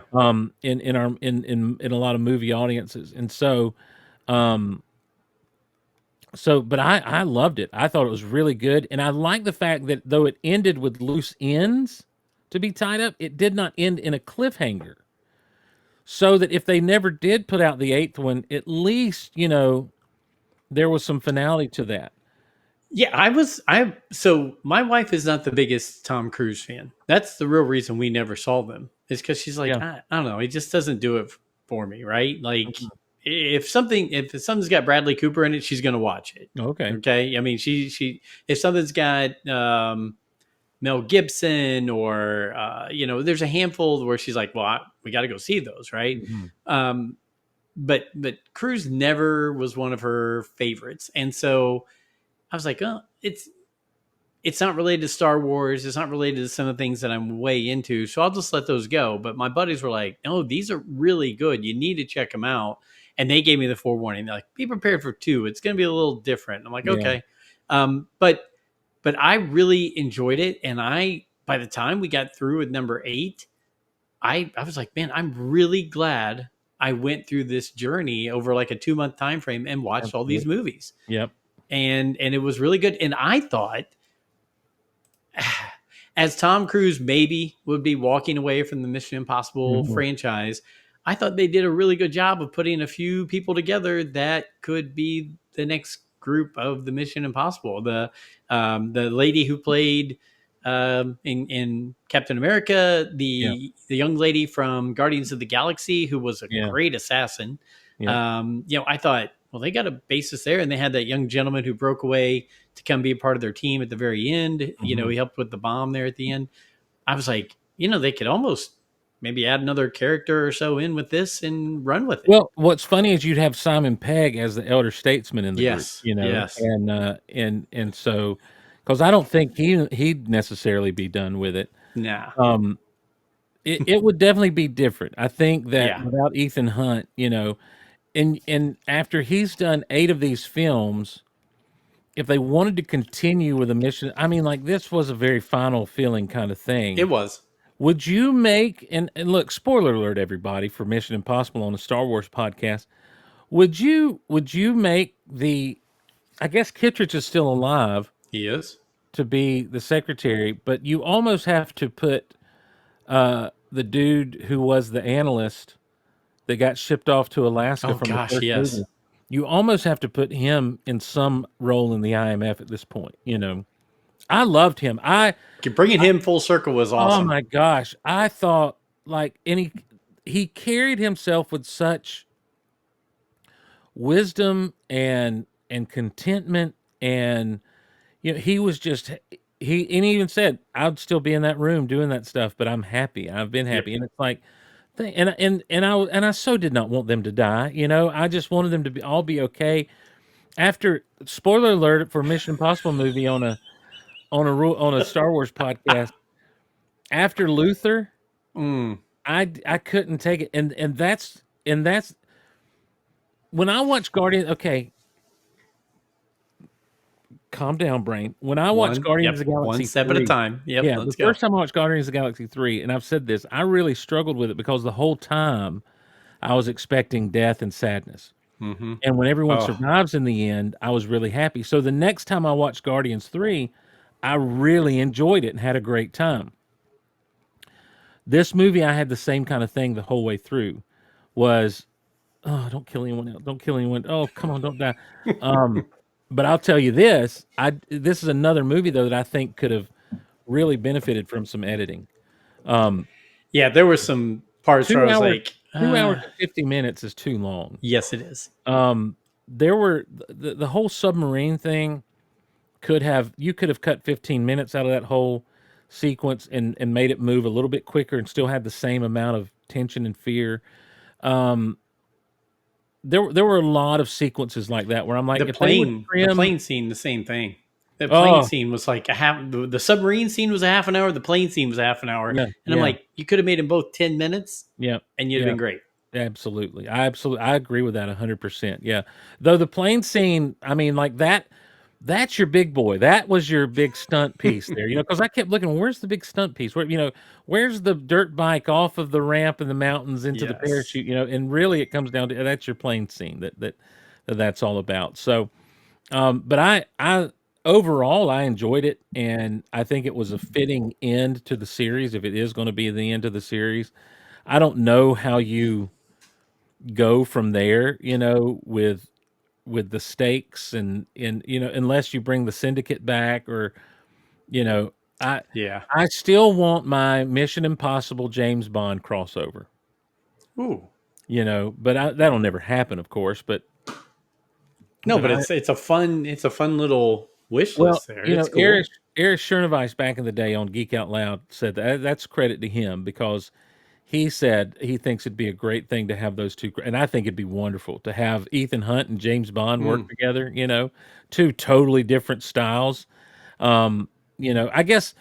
In a lot of movie audiences, and but I loved it. I thought it was really good, and I like the fact that though it ended with loose ends to be tied up, it did not end in a cliffhanger. So that if they never did put out the 8th one, at least, you know, there was some finality to that. Yeah, so my wife is not the biggest Tom Cruise fan. That's the real reason we never saw them. Is because she's like, Yeah. I don't know, it just doesn't do it for me, right? Like if something's got Bradley Cooper in it, she's gonna watch it. Okay. Okay. I mean, she if something's got Mel Gibson or you know, there's a handful where she's like, well, we got to go see those, right? Mhm. But Cruise never was one of her favorites, and so I was like, oh, it's not related to Star Wars. It's not related to some of the things that I'm way into. So I'll just let those go. But my buddies were like, no, these are really good. You need to check them out. And they gave me the forewarning. They're like, be prepared for 2. It's going to be a little different. I'm like, Yeah. okay. But I really enjoyed it. And by the time we got through with number 8, I was like, man, I'm really glad I went through this journey over like a 2-month time frame and watched all these movies. Yep. And it was really good. And I thought, as Tom Cruise maybe would be walking away from the Mission Impossible franchise, I thought they did a really good job of putting a few people together that could be the next group of the Mission Impossible. The lady who played in Captain America, the young lady from Guardians of the Galaxy who was a great assassin. Yeah. You know, I thought, well, they got a basis there, and they had that young gentleman who broke away to come be a part of their team at the very end. You know, he helped with the bomb there at the end. I was like, you know, they could almost maybe add another character or so in with this and run with it. Well, what's funny is you'd have Simon Pegg as the elder statesman in the group, Yes, you know, yes. and so, because I don't think he'd necessarily be done with it. Nah. It would definitely be different. I think that Yeah. without Ethan Hunt, you know, and after he's done 8 of these films, if they wanted to continue with a mission, I mean, like this was a very final feeling kind of thing. It was. Would you make and look, spoiler alert, everybody, for Mission Impossible on the Star Wars podcast? Would you make I guess Kittredge is still alive He is. to be the secretary, but you almost have to put the dude who was the analyst that got shipped off to Alaska Oh from gosh, the first yes. movie. You almost have to put him in some role in the IMF at this point, you know. I loved him. Bringing him full circle was awesome. Oh my gosh. I thought like he carried himself with such wisdom and contentment, and you know, he was just he even said, "I'd still be in that room doing that stuff, but I'm happy. I've been Yep. happy." And it's like, and I so did not want them to die. I just wanted them to all be okay. After spoiler alert for Mission Impossible movie on a Star Wars podcast, after Luther, Mm. I couldn't take it, and that's when I watch Guardian. Okay, calm down, brain. When I watch Guardians of the One Galaxy step at a 3, time. Yep. yeah, the Let's go. first time I watched Guardians of the Galaxy 3, and I've said this, I really struggled with it because the whole time I was expecting death and sadness. Mm-hmm. And when everyone Oh, survives in the end, I was really happy. So the next time I watched Guardians 3, I really enjoyed it and had a great time. This movie, I had the same kind of thing the whole way through. Was, oh, don't kill anyone else. Don't kill anyone. Oh, come on, don't die. Um, but I'll tell you this. This is another movie though that I think could have really benefited from some editing. Um, yeah. There were some parts where I two was hours, like, 2 hours and 50 minutes is too long. yes, it is. There were the whole submarine thing you could have cut 15 minutes out of that whole sequence and made it move a little bit quicker and still had the same amount of tension and fear. Um, there were a lot of sequences like that where I'm like, if they would The trim, plane scene, the same thing. The plane oh scene was like a half. The submarine scene was a half an hour. The plane scene was a half an hour. yeah, And I'm yeah, like, you could have made them both 10 minutes, yeah, and you'd have yeah, been great. absolutely, I agree with that 100%. Yeah, though the plane scene, I mean, like that. That's your big boy. That was your big stunt piece there, because I kept looking, where's the big stunt piece? Where's the dirt bike off of the ramp in the mountains into the Yes. parachute? And really it comes down to that's your plane scene that's all about. So, but I overall I enjoyed it, and I think it was a fitting end to the series if it is going to be the end of the series. I don't know how you go from there, with the stakes and unless you bring the syndicate back or you know I Yeah. I still want my Mission Impossible James Bond crossover, Ooh. but that'll never happen, of course, No, but but I it's a fun little wish well, list there. It's Erich cool. Erich Chernovice back in the day on Geek Out Loud said that's credit to him because he said he thinks it'd be a great thing to have those two, and I think it'd be wonderful to have Ethan Hunt and James Bond work Mm. together, two totally different styles. Um, I guess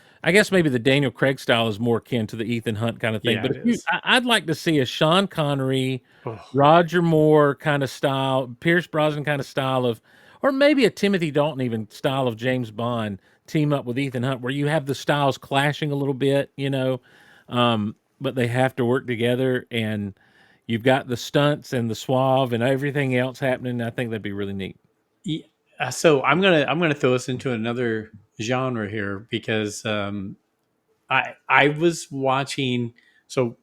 maybe the Daniel Craig style is more akin to the Ethan Hunt kind of thing. Yeah, But it is. I'd like to see a Sean Connery, Oh, Roger Moore kind of style, Pierce Brosnan kind of style or maybe a Timothy Dalton even style of James Bond team up with Ethan Hunt, where you have the styles clashing a little bit, but they have to work together, and you've got the stunts and the suave and everything else happening. I think that'd be really neat. yeah. So I'm gonna throw us into another genre here because I was watching. So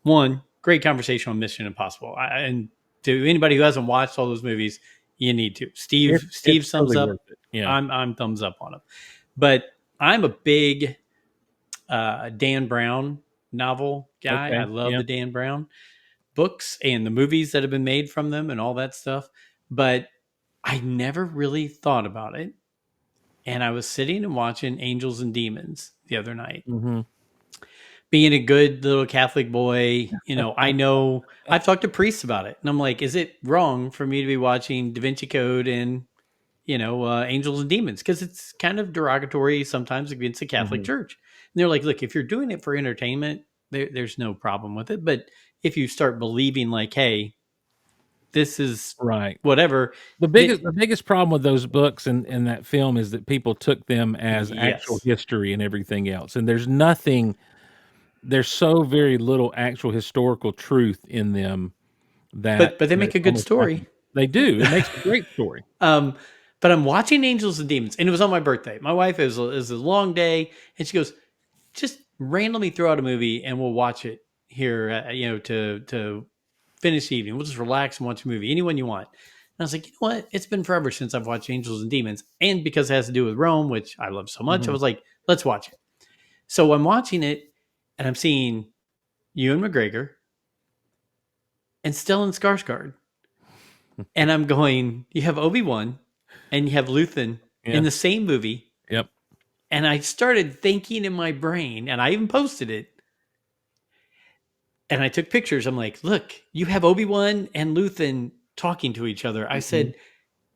one great conversation on Mission Impossible, and to anybody who hasn't watched all those movies, you need to. It's Steve it's thumbs totally up. worth it. Yeah. I'm thumbs up on him. But I'm a big Dan Brown novel guy. I Okay. love Yeah. the Dan Brown books and the movies that have been made from them and all that stuff. But I never really thought about it. And I was sitting and watching Angels and Demons the other night. Hmm. Being a good little Catholic boy, I know I've talked to priests about it. And I'm like, is it wrong for me to be watching Da Vinci Code and, Angels and Demons? Because it's kind of derogatory sometimes against the Catholic Hmm. Church. And they're like, look, if you're doing it for entertainment, there's no problem with it. But if you start believing, like, hey, this is Right. whatever, The that, biggest the biggest problem with those books and that film is that people took them as actual yes. history and everything else. And there's so very little actual historical truth in them But they that make a it's good almost story. laughable. They do. It makes a great story. Um, but I'm watching Angels and Demons, and it was on my birthday. My wife is a long day, and she goes, just randomly throw out a movie, and we'll watch it here. To finish the evening, we'll just relax and watch a movie, anyone you want. And I was like, you know what? It's been forever since I've watched Angels and Demons, and because it has to do with Rome, which I love so much, I Mhm. was like, let's watch it. So I'm watching it, and I'm seeing Ewan McGregor and Stellan Skarsgård. And I'm going, you have Obi-Wan and you have Luthen in Yeah. the same movie, Yep. And I started thinking in my brain, and I even posted it. And I took pictures. I'm like, look, you have Obi-Wan and Luthen talking to each other. I said,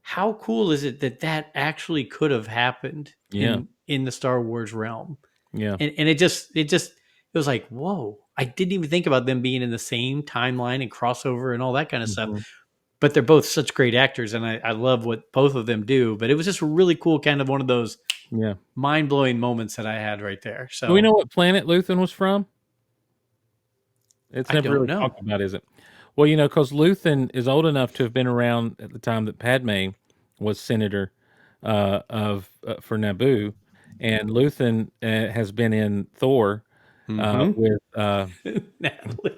how cool is it that that actually could have happened Yeah. in the Star Wars realm? Yeah. And it was like, whoa, I didn't even think about them being in the same timeline and crossover and all that kind of stuff. But they're both such great actors, and I love what both of them do. But it was just a really cool, kind of one of those mind-blowing moments that I had right there. So Do we know what planet Luthen was from? It's I never don't really know. talked about, is it? Well, because Luthen is old enough to have been around at the time that Padme was senator for Naboo, and Luthen has been in Thor with Natalie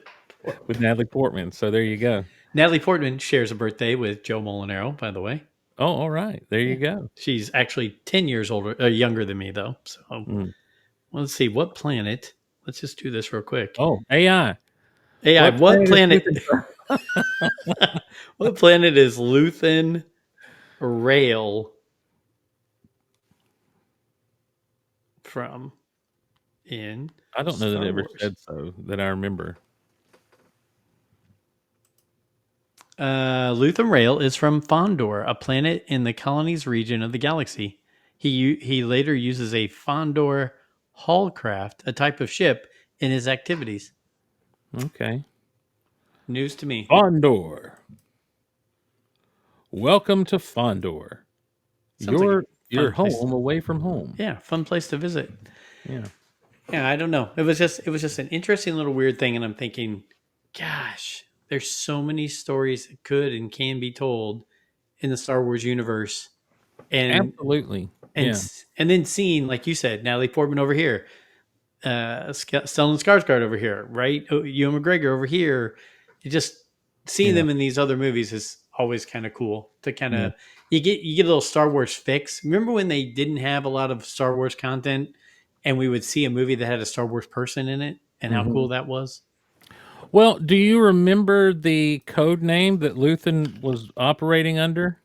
with Natalie Portman. So there you go. Natalie Portman shares a birthday with Joe Molinaro, by the way. Oh, all right. There you go. She's actually 10 years younger than me, though. So let's see. What planet? Let's just do this real quick. Oh, AI. AI, what planet? Is Luthen from? What planet is Luthen Rail from in I don't know that it Star ever Wars? said so that I remember. Luthen Rail is from Fondor, a planet in the colonies region of the galaxy. He later uses a Fondor Hallcraft, a type of ship, in his activities. Okay. News to me. Fondor. Welcome to Fondor. Sounds like a Your fun place. home away from home. Yeah, fun place to visit. Yeah. Yeah, I don't know. It was just an interesting little weird thing, and I'm thinking, gosh, there's so many stories that could and can be told in the Star Wars universe, and Absolutely. and Yeah. and then seeing, like you said, Natalie Portman over here, Stellan Skarsgård over here, right? Ewan McGregor over here. You just seeing them in these other movies is always kind of cool to kind of you get a little Star Wars fix. Remember when they didn't have a lot of Star Wars content, and we would see a movie that had a Star Wars person in it, and how cool that was? Well, do you remember the code name that Luthen was operating under?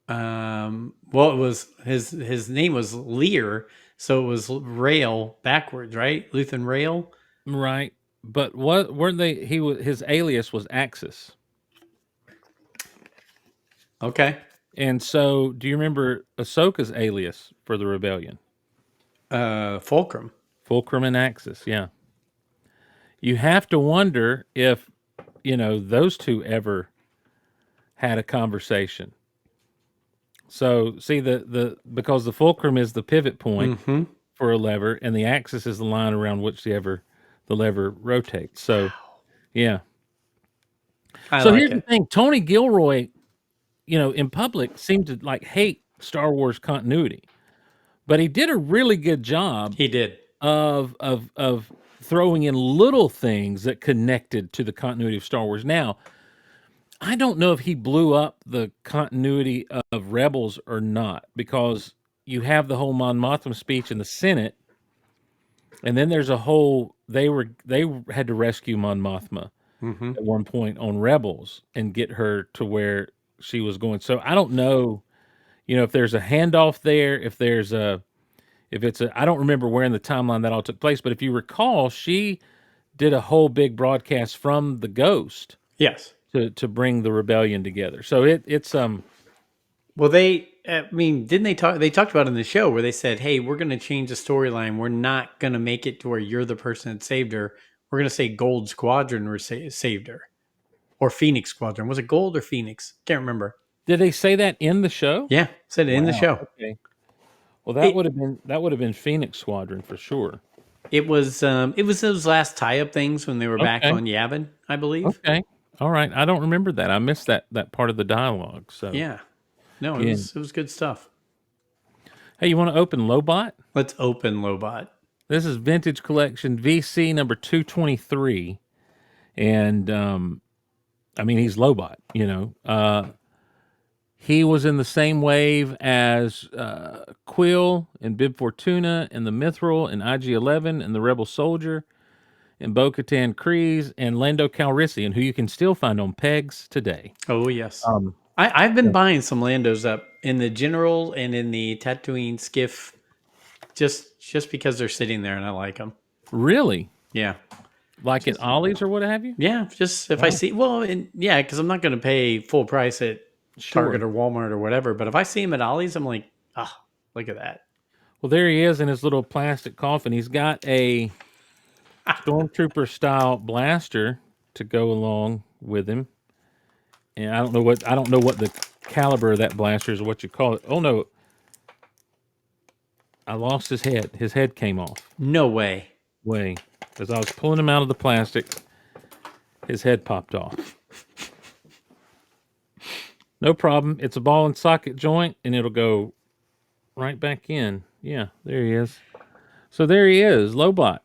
Well, it was his name was Lear, so it was Rail backwards, right? Luthen Rail. Right. But what weren't they his alias was Axis. Okay. And so do you remember Ahsoka's alias for the rebellion? Fulcrum. Fulcrum and Axis, yeah. You have to wonder if, those two ever had a conversation. So see because the fulcrum is the pivot point for a lever, and the axis is the line around which the lever rotates. So yeah. Here's the thing: Tony Gilroy, in public seemed to hate Star Wars continuity, but he did a really good job. He did of throwing in little things that connected to the continuity of Star Wars. Now, I don't know if he blew up the continuity of Rebels or not, because you have the whole Mon Mothma speech in the Senate, and then there's a whole they had to rescue Mon Mothma at one point on Rebels and get her to where she was going. So I don't know, if there's a handoff there, if it's I don't remember where in the timeline that all took place, but if you recall, she did a whole big broadcast from the Ghost. Yes. To bring the rebellion together. So it's well, didn't they talked about it in the show where they said, hey, we're going to change the storyline. We're not going to make it to where you're the person that saved her. We're going to say Gold Squadron saved her, or Phoenix Squadron. Was it Gold or Phoenix? Can't remember. Did they say that in the show? Yeah, said it in the show. Okay. Well, that would have been Phoenix Squadron for sure. It was those last tie-up things when they were back on Yavin, I believe. Okay. All right. I don't remember that. I missed that part of the dialogue. So yeah. No, it was good stuff. Hey, you want to open Lobot? Let's open Lobot. This is Vintage Collection VC number 223. And he's Lobot, he was in the same wave as Quill and Bib Fortuna and the Mithril and IG-11 and the Rebel Soldier and Bo-Katan Kryze and Lando Calrissian, who you can still find on pegs today. Oh, yes. I've been buying some Landos up in the general and in the Tatooine skiff, just because they're sitting there and I like them. Really? Yeah. Like at Ollie's or what have you? Yeah, just if I Wow. see, well, and yeah, because I'm not going to pay full price at Target Sure. or Walmart or whatever. But if I see him at Ollie's, I'm like, ah, look at that. Well, there he is in his little plastic coffin. He's got a stormtrooper style blaster to go along with him. And I don't know what the caliber of that blaster is or what you call it. Oh no. I lost his head. His head came off. No way. As I was pulling him out of the plastic, his head popped off. No problem. It's a ball and socket joint, and it'll go right back in. Yeah, there he is. So there he is, Lobot.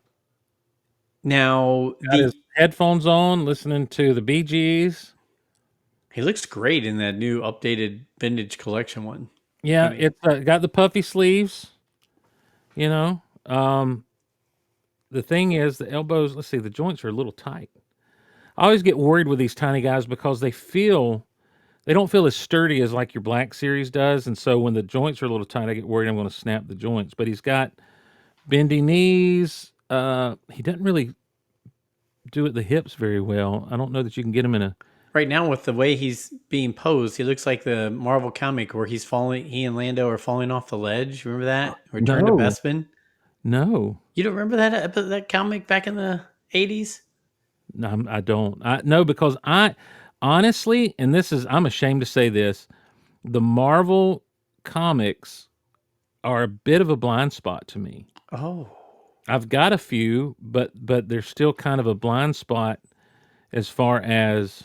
Now Got his headphones on, listening to the Bee Gees. he looks great in that new updated vintage collection one. Yeah, I mean, it's got the puffy sleeves. You know, the thing is, the elbows. Let's see, the joints are a little tight. I always get worried with these tiny guys because they don't feel as sturdy as like your Black Series does, and so when the joints are a little tight, I get worried I'm going to snap the joints. But he's got bendy knees. He doesn't really do it the hips very well. I don't know that you can get him in a. right now with the way he's being posed, he looks like the Marvel comic where he's falling. He and Lando are falling off the ledge. Remember that? Return to No, Bespin. no, You don't remember that comic back in the 80s? no, I don't. No, because I honestly, and I'm ashamed to say this, the Marvel comics are a bit of a blind spot to me. Oh, I've got a few, but they're still kind of a blind spot as far as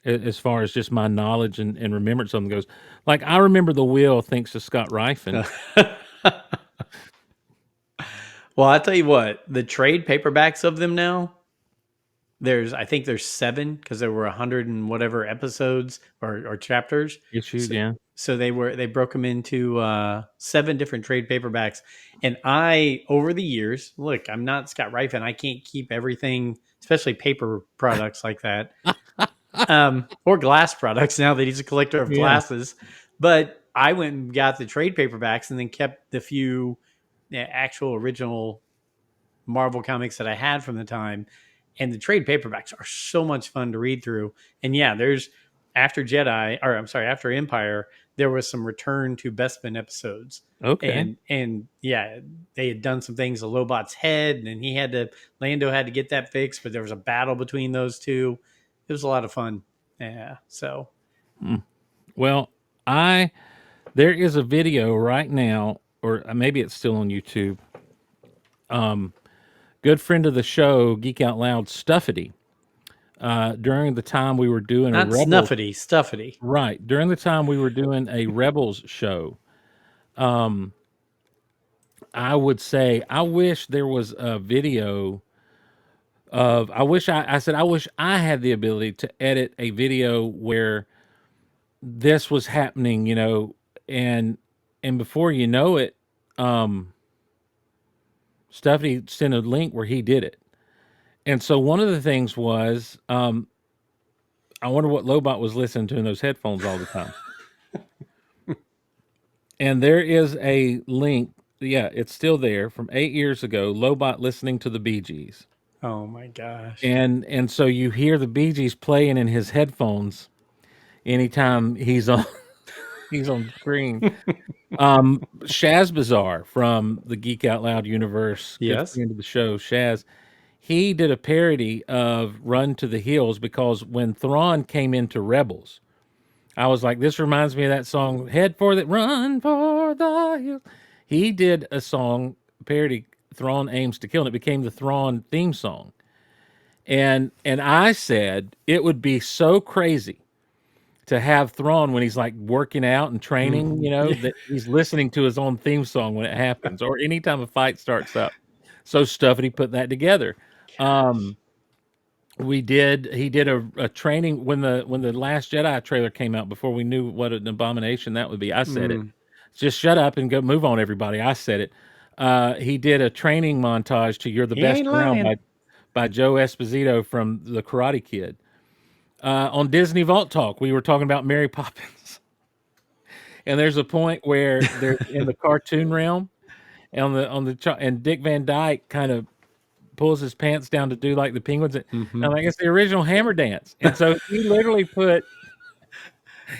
just my knowledge and remembrance of them goes. Like I remember the Wheel thanks to Scott Rifen. well, I tell you what, the trade paperbacks of them now. I think there's 7 because there were 100 and whatever episodes or chapters. Issues, So, yeah. so they broke them into 7 different trade paperbacks. And over the years, look, I'm not Scott Rifen. I can't keep everything, especially paper products like that, or glass products. Now that he's a collector of glasses, but I went and got the trade paperbacks and then kept the few actual original Marvel comics that I had from the time. And the trade paperbacks are so much fun to read through. And yeah, after Empire, there was some return to Bespin episodes. Okay. And yeah, they had done some things to Lobot's head, and Lando had to get that fixed, but there was a battle between those two. It was a lot of fun. Yeah. So Well, there is a video right now, or maybe it's still on YouTube. Good friend of the show, Geek Out Loud, Stuffity. During the time we were doing not Snuffity, Stuffity. Right. During the time we were doing a Rebels show, I would say I wish there was a video of I wish I had the ability to edit a video where this was happening, and before you know it, Stuffy sent a link where he did it. And so one of the things was, I wonder what Lobot was listening to in those headphones all the time. And there is a link. Yeah, it's still there from 8 years ago. Lobot listening to the Bee Gees. Oh my gosh. And so you hear the Bee Gees playing in his headphones anytime he's on screen. Shaz Bazaar from the Geek Out Loud universe, Yes. good friend of the show, Shaz. He did a parody of Run to the Hills because when Thrawn came into Rebels, I was like, this reminds me of that song, Head for the Run for the Hills. He did a song parody, Thrawn Aims to Kill, and it became the Thrawn theme song. And I said it would be so crazy to have Thrawn when he's like working out and training, that he's listening to his own theme song when it happens, or anytime a fight starts up. So Stuffity put that together. He did a training when the Last Jedi trailer came out before we knew what an abomination that would be. I said it. Just shut up and go move on, everybody. I said it. He did a training montage to You're the Best Around by Joe Esposito from The Karate Kid. On Disney Vault Talk, we were talking about Mary Poppins, and there's a point where they're in the cartoon realm, and and Dick Van Dyke kind of pulls his pants down to do like the penguins. Mm-hmm. And I guess the original Hammer dance, and so he literally put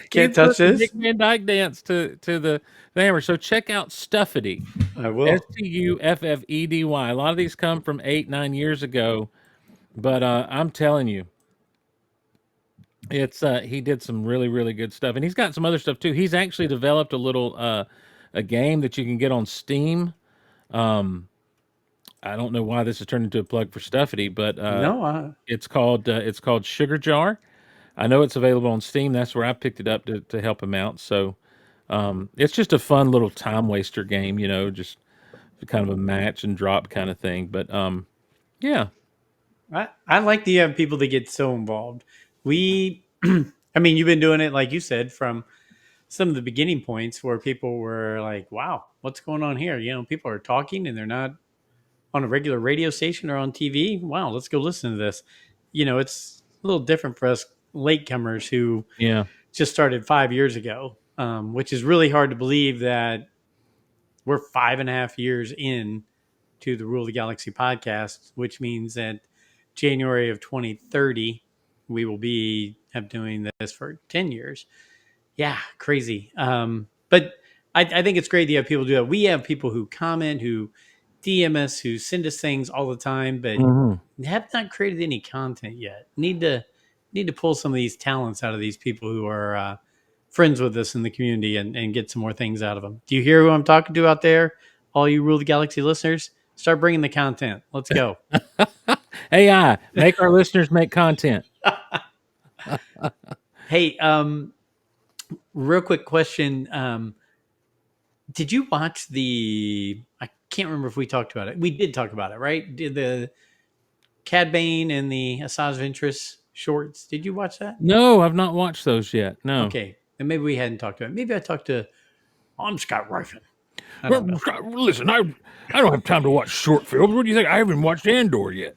Can't touch the this. Dick Van Dyke dance to the Hammer. So check out Stuffity, I will. Stuffedy. A lot of these come from 8-9 years ago, but I'm telling you, it's he did some really good stuff, and he's got some other stuff too. He's actually developed a little a game that you can get on Steam. I don't know why this has turned into a plug for Stuffity, but No, it's called Sugar Jar. I know it's available on Steam. That's where I picked it up to help him out. So it's just a fun little time waster game, just kind of a match and drop kind of thing. But yeah, I like the people that get so involved. We, I mean, you've been doing it like you said from some of the beginning points where people were like, "Wow, what's going on here?" People are talking and they're not on a regular radio station or on TV. Wow, let's go listen to this. It's a little different for us latecomers who yeah. just started 5 years ago, which is really hard to believe that we're 5.5 years in to the Rule of the Galaxy podcast, which means that January of 2030, we will be have doing this for 10 years. Yeah, crazy. But I think it's great that you have people do that. We have people who comment, who DM us, who send us things all the time, but Hmm. have not created any content yet. Need to pull some of these talents out of these people who are friends with us in the community and get some more things out of them. Do you hear who I'm talking to out there? All you Rule the Galaxy listeners, start bringing the content. Let's go. AI, make our listeners make content. Hey, real quick question. Did you watch the? I can't remember if we talked about it. We did talk about it, right? Did the Cad Bane and the Asajj Ventress shorts? Did you watch that? No, I've not watched those yet. No. Okay, and maybe we hadn't talked about it. Maybe I talked to. I'm Scott Rifen. I Well, don't know. listen, I don't have time to watch short films. What do you think? I haven't watched Andor yet.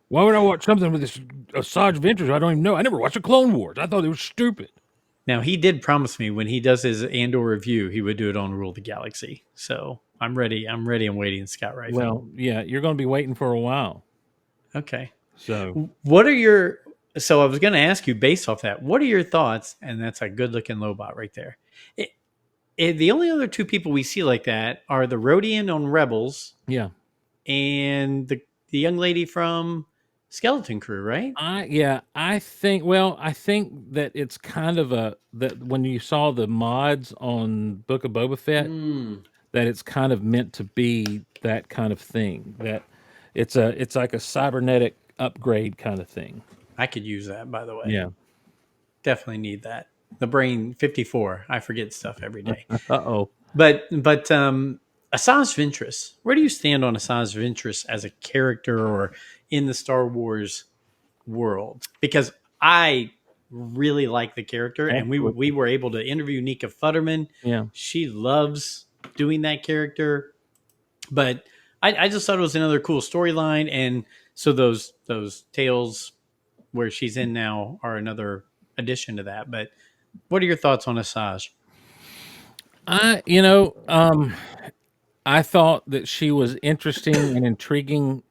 Why would I watch something with this Asajj Ventress? I don't even know. I never watched the Clone Wars. I thought it was stupid. Now he did promise me when he does his Andor review, he would do it on Rule the Galaxy. So I'm ready. I'm ready. I'm waiting, Scott Rifen. Well, yeah, you're going to be waiting for a while. Okay. So What are your? So I was going to ask you based off that. What are your thoughts? And that's a good looking Lobot right there. The only other two people we see like that are the Rhodian on Rebels yeah, and the young lady from Skeleton Crew, right? I think. Well, I think that it's kind of that when you saw the mods on Book of Boba Fett, that it's kind of meant to be that kind of thing. That it's like a cybernetic upgrade kind of thing. I could use that, by the way. Yeah. Definitely need that. The brain 54. I forget stuff every day. Uh-oh. But Asajj Ventress, where do you stand on Asajj Ventress as a character or in the Star Wars world? Because I really like the character, and we were able to interview Nika Futterman. Yeah. She loves doing that character, but I just thought it was another cool storyline, and so those tales where she's in now are another addition to that. But what are your thoughts on Asajj? I thought that she was interesting and intriguing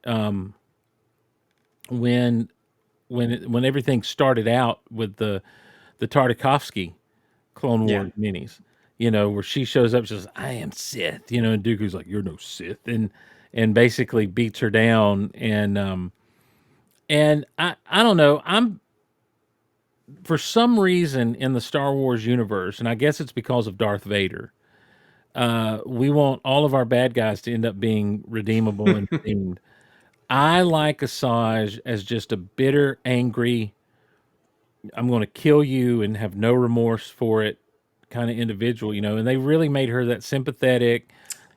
when when everything started out with the Tartakovsky Clone Yeah. Wars minis. Where she shows up, she says, "I am Sith," and Dooku's like, "You're no Sith," and basically beats her down. And I don't know. I'm for some reason in the Star Wars universe, and I guess it's because of Darth Vader. We want all of our bad guys to end up being redeemable and redeemed. I like Asajj as just a bitter, angry, I'm going to kill you and have no remorse for it kind of individual, and they really made her that sympathetic.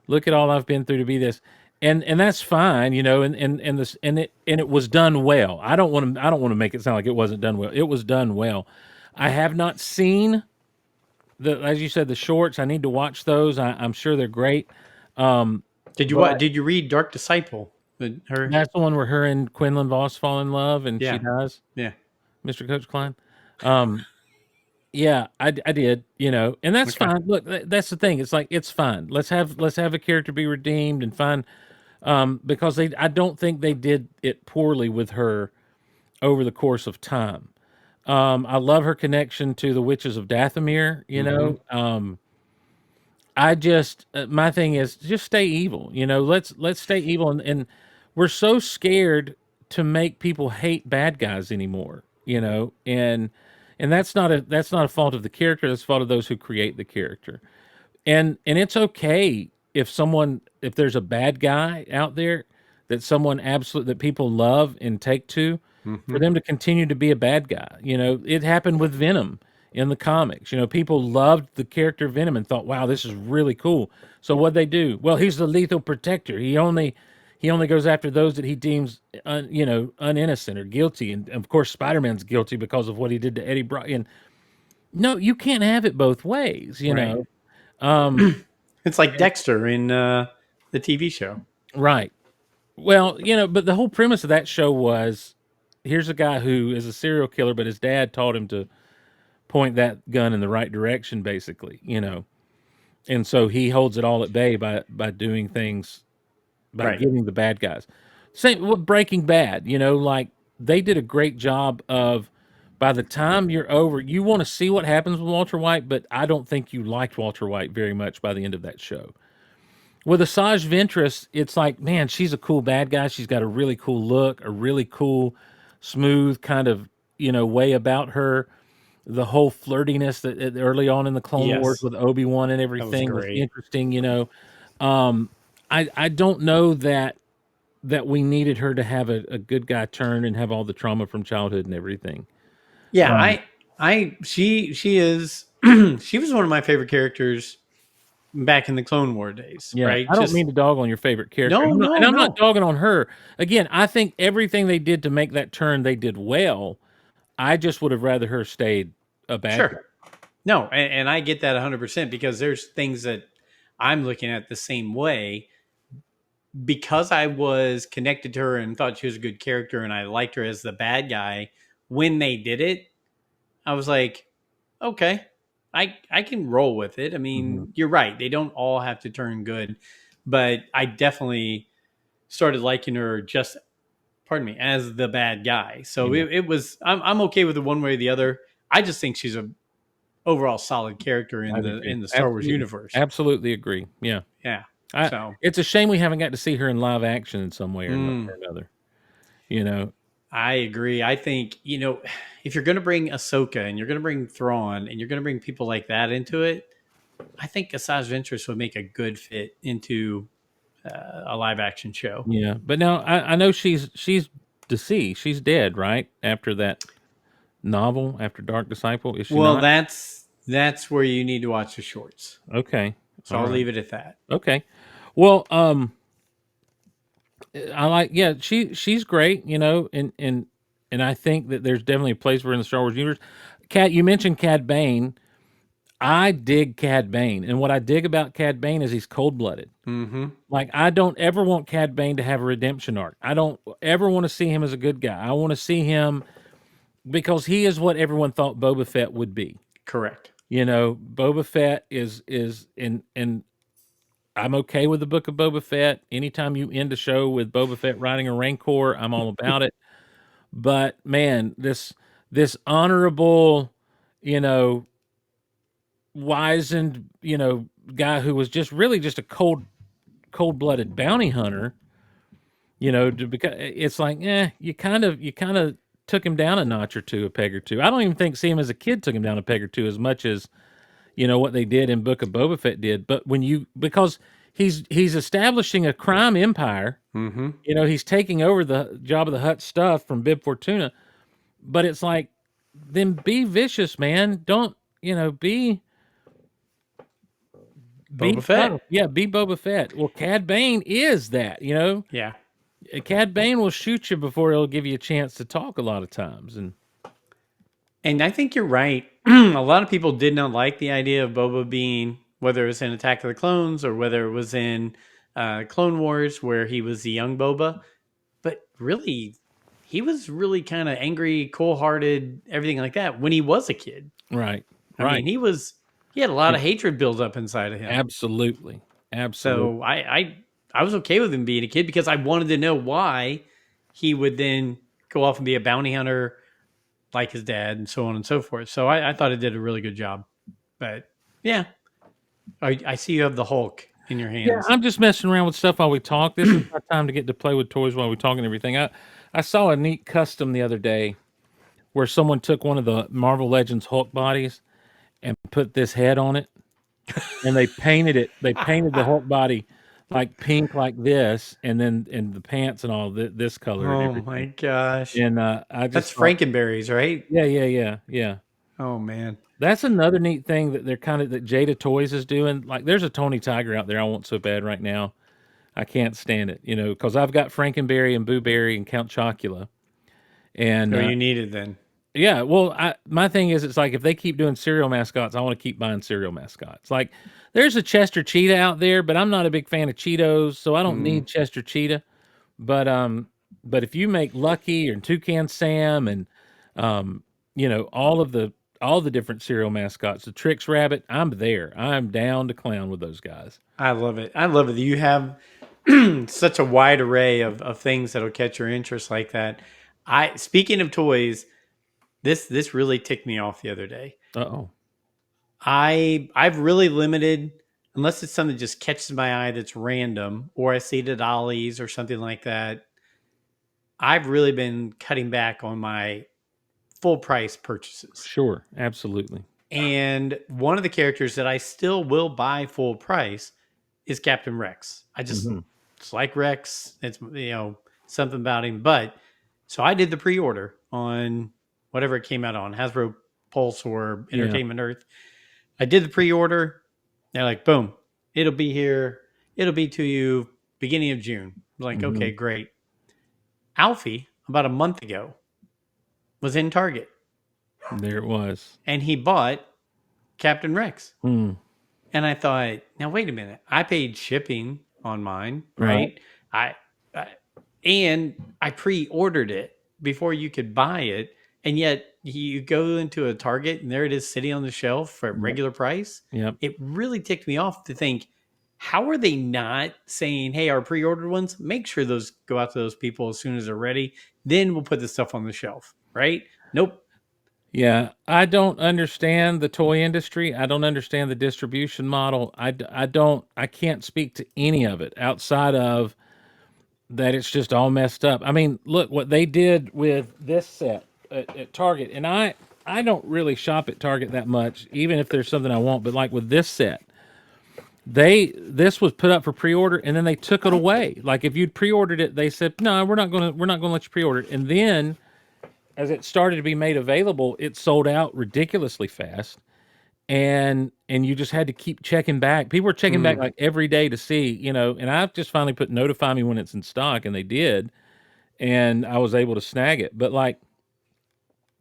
Look at all I've been through to be this. And that's fine, and it was done well. I don't want to make it sound like it wasn't done well. It was done well. I have not seen as you said, the shorts. I need to watch those. I'm sure they're great. Did you read Dark Disciple? Her That's the one where her and Quinlan Voss fall in love and Yeah. she dies, Yeah. Mr. Coach Klein. Um, yeah, I did, and that's Okay. fine. Look, that's the thing. It's like it's fine. Let's have a character be redeemed and fine. Because I don't think they did it poorly with her over the course of time. I love her connection to the witches of Dathomir. Mm-hmm. I just my thing is just stay evil. Let's stay evil, and we're so scared to make people hate bad guys anymore. And that's not a fault of the character. That's a fault of those who create the character. And it's okay if there's a bad guy out there that people love and take to, Mm-hmm. for them to continue to be a bad guy. It happened with Venom in the comics. People loved the character Venom and thought, wow, this is really cool. So what'd they do? Well, he's the lethal protector. He only goes after those that he deems uninnocent or guilty. And of course Spider-Man's guilty because of what he did to Eddie Brock. And no, you can't have it both ways. Right. um It's like Dexter in the TV show. right. Well, but the whole premise of that show was, here's a guy who is a serial killer, but his dad taught him to point that gun in the right direction, basically. And so he holds it all at bay by doing things, by Right. getting the bad guys. Same with Breaking Bad. Like they did a great job of. By the time you're over, you want to see what happens with Walter White, but I don't think you liked Walter White very much by the end of that show. With Asajj Ventress, it's like, man, she's a cool bad guy. She's got a really cool look, a really cool, smooth kind of way about her. The whole flirtiness that early on in the Clone Wars Yes. with Obi-Wan and That was everything was great. interesting. I don't know that we needed her to have a good guy turn and have all the trauma from childhood and everything. Yeah, Um, she is she was one of my favorite characters back in the Clone War days, yeah, right? I don't Just mean to dog on your favorite character. no, And no, I'm not no. dogging on her. Again, I think everything they did to make that turn, they did well. I just would have rather her stayed a bad guy. Sure. No, and I get that 100% because there's things that I'm looking at the same way because I was connected to her and thought she was a good character and I liked her as the bad guy when they did it. I was like, okay, I can roll with it. I Mhm. mean, you're right. They don't all have to turn good, but I definitely started liking her just, pardon me, as the bad guy. So Yeah, it was. I'm okay with it one way or the other. I just think she's a overall solid character I do too. in the Star Wars Absolutely, universe. absolutely agree. Yeah, Yeah. I. So It's a shame we haven't got to see her in live action in some way or mm, another. You know. I agree. I think if you're going to bring Ahsoka and you're going to bring Thrawn and you're going to bring people like that into it, I think Asajj Ventress would make a good fit into a live action show. Yeah, but now I know she's deceased. She's dead, right? After that novel, after Dark Disciple, is she Well, not? that's where you need to watch the shorts. Okay, So all I'll right. leave it at that. Okay. Well, I like. Yeah, she's great. And I think that there's definitely a place for her in the Star Wars universe. Cat, you mentioned Cad Bane. I dig Cad Bane, and what I dig about Cad Bane is he's cold blooded. Mm-hmm. Like I don't ever want Cad Bane to have a redemption arc. I don't ever want to see him as a good guy. I want to see him because he is what everyone thought Boba Fett would be. Correct. Boba Fett is and I'm okay with the book of Boba Fett. Anytime you end a show with Boba Fett riding a Rancor, I'm all about it. But man, this honorable, you know, wizened, guy who was just really just a cold blooded bounty hunter, because it's like, you kind of took him down a notch or two, a peg or two. I don't even think see him as a kid took him down a peg or two as much as what they did in Book of Boba Fett did. But because he's establishing a crime empire, Mm-hmm. he's taking over the Jabba the Hutt stuff from Bib Fortuna. But it's like, then be vicious, man. Don't be Boba Fett. subtle. Yeah, be Boba Fett. Well, Cad Bane is that. Yeah. Cad Bane will shoot you before he'll give you a chance to talk a lot of times. And I think you're right. A lot of people did not like the idea of Boba being, whether it was in Attack of the Clones or whether it was in Clone Wars, where he was the young Boba. But really, he was really kind of angry, cold-hearted, everything like that when he was a kid. Right. I mean, Right. he had a lot of hatred built up inside of him. Absolutely. Absolutely. So I was okay with him being a kid because I wanted to know why he would then go off and be a bounty hunter like his dad and so on and so forth. So I thought it did a really good job. But yeah, I see you have the Hulk in your Yeah, hands. I'm just messing around with stuff while we talk. This is my time to get to play with toys while we talk and everything. I saw a neat custom the other day where someone took one of the Marvel Legends Hulk bodies and put this head on it, and they painted it. They painted the Hulk body like pink, like this, and then and the pants and all this color and Oh my everything. gosh. And I That's just thought, Frankenberries, right? yeah. Oh man. That's another neat thing that they're kind of that Jada Toys is doing. Like, there's a Tony Tiger out there I want so bad right now. I can't stand it, because I've got Frankenberry and Boo Berry and Count Chocula, and So you need it then. yeah. Well, my thing is, it's like if they keep doing cereal mascots, I want to keep buying cereal mascots. Like, there's a Chester Cheetah out there, but I'm not a big fan of Cheetos, so I don't need Chester Cheetah. But if you make Lucky and Toucan Sam and all the different cereal mascots, the Trix Rabbit, I'm there. I'm down to clown with those guys. I love it. I love it. You have such a wide array of things that'll catch your interest like that. Speaking of toys, this really ticked me off the other day. Uh-oh. I've really limited unless it's something that just catches my eye that's random or I see it at Ollie's or something like that. I've really been cutting back on my full price purchases. Sure, absolutely. And one of the characters that I still will buy full price is Captain Rex. I just it's like Rex. It's something about him. But so I did the pre-order on whatever it came out on, Hasbro Pulse or Yeah. Entertainment Earth. I did the pre-order. They're like, boom, it'll be here. It'll be to you beginning of June. I'm like, okay, great. Alfie, about a month ago, was in Target There it was. and he bought Captain Rex. Hmm. And I thought, now wait a minute. I paid shipping on mine, Right. right? I and I pre-ordered it before you could buy it, and yet you go into a Target and there it is sitting on the shelf for regular price. Yep. It really ticked me off to think, how are they not saying, hey, our pre-ordered ones, make sure those go out to those people as soon as they're ready. Then we'll put the stuff on the shelf, right? Nope. Yeah, I don't understand the toy industry. I don't understand the distribution model. I can't speak to any of it outside of that it's just all messed up. I mean, look what they did with this set at Target. And I don't really shop at Target that much, even if there's something I want, but like with this set, this was put up for pre-order and then they took it away. Like, if you'd pre-ordered it, they said, "No, we're not going to let you pre-order it." And then as it started to be made available, it sold out ridiculously fast, and you just had to keep checking back. People were checking back like every day to see, and I've just finally put notify me when it's in stock, and they did, and I was able to snag it. But like,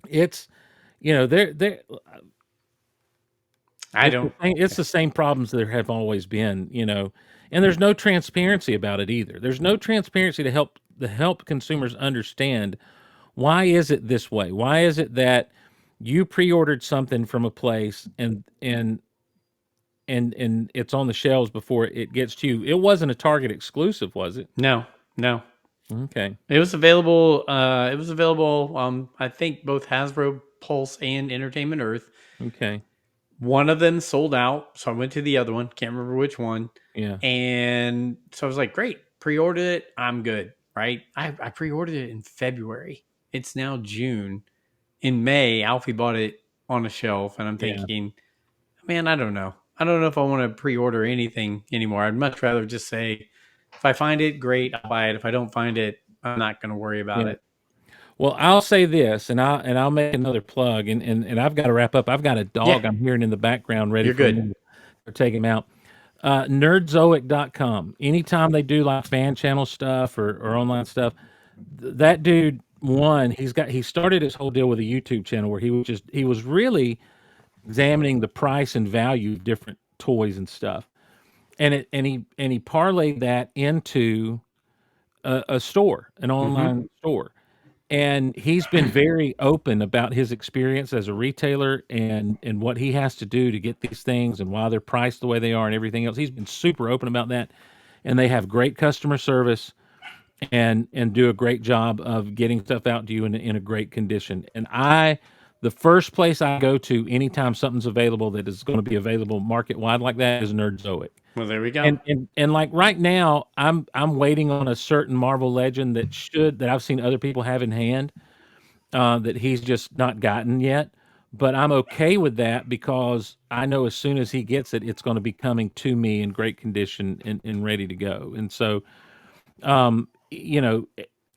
it's they're it's the same problems there have always been, and there's no transparency about it either. There's no transparency to help consumers understand, why is it this way? Why is it that you pre-ordered something from a place and it's on the shelves before it gets to you? It wasn't a Target exclusive, was it? No. Okay. It was available. I think both Hasbro Pulse and Entertainment Earth. Okay. One of them sold out, so I went to the other one. Can't remember which one. Yeah. And so I was like, "Great, pre-ordered it. I'm good." Right? I pre-ordered it in February. It's now June. In May, Alfie bought it on a shelf, and I'm Yeah. thinking, man, I don't know. I don't know if I want to pre-order anything anymore. I'd much rather just say, if I find it, great, I'll buy it. If I don't find it, I'm not going to worry about Yeah. it. Well, I'll say this, and I'll make another plug, and I've got to wrap up. I've got a dog I'm hearing in the background ready You're for good. me to take him out. Nerdzoic.com. Anytime they do like fan channel stuff or online stuff, that dude, he started his whole deal with a YouTube channel where he was really examining the price and value of different toys and stuff, and he parlayed that into a store, an online store. and he's been very open about his experience as a retailer and what he has to do to get these things and why they're priced the way they are and everything else. He's been super open about that, and they have great customer service and do a great job of getting stuff out to you in a great condition. And the first place I go to anytime something's available that is going to be available market wide like that is Nerdzoic. Well, there we go. And like right now, I'm waiting on a certain Marvel Legend that I've seen other people have in hand, that he's just not gotten yet. But I'm okay with that because I know as soon as he gets it, it's going to be coming to me in great condition and ready to go. And so, you know,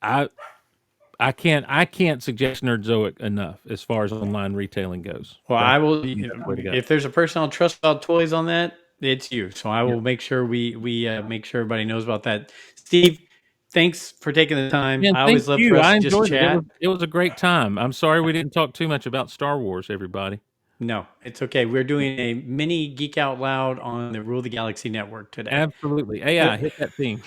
I can't suggest Nerdzoic enough as far as online retailing goes. Well, I will. That's the way to go. If there's a person I'll trust about toys on that, it's you. So I will Yeah. make sure we make sure everybody knows about that. Steve, thanks for taking the time. Man, I thank always love you. for us I to just enjoyed it. chat. It was a great time. I'm sorry we didn't talk too much about Star Wars, everybody. No, it's okay. We're doing a mini Geek Out Loud on the Rule the Galaxy Network today. Absolutely. AI, hit that theme.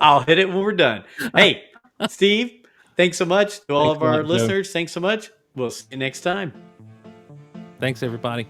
I'll hit it when we're done. Hey, Steve, thanks so much. To all Thanks of a our lot, Joe. listeners, thanks so much. We'll see you next time. Thanks, everybody.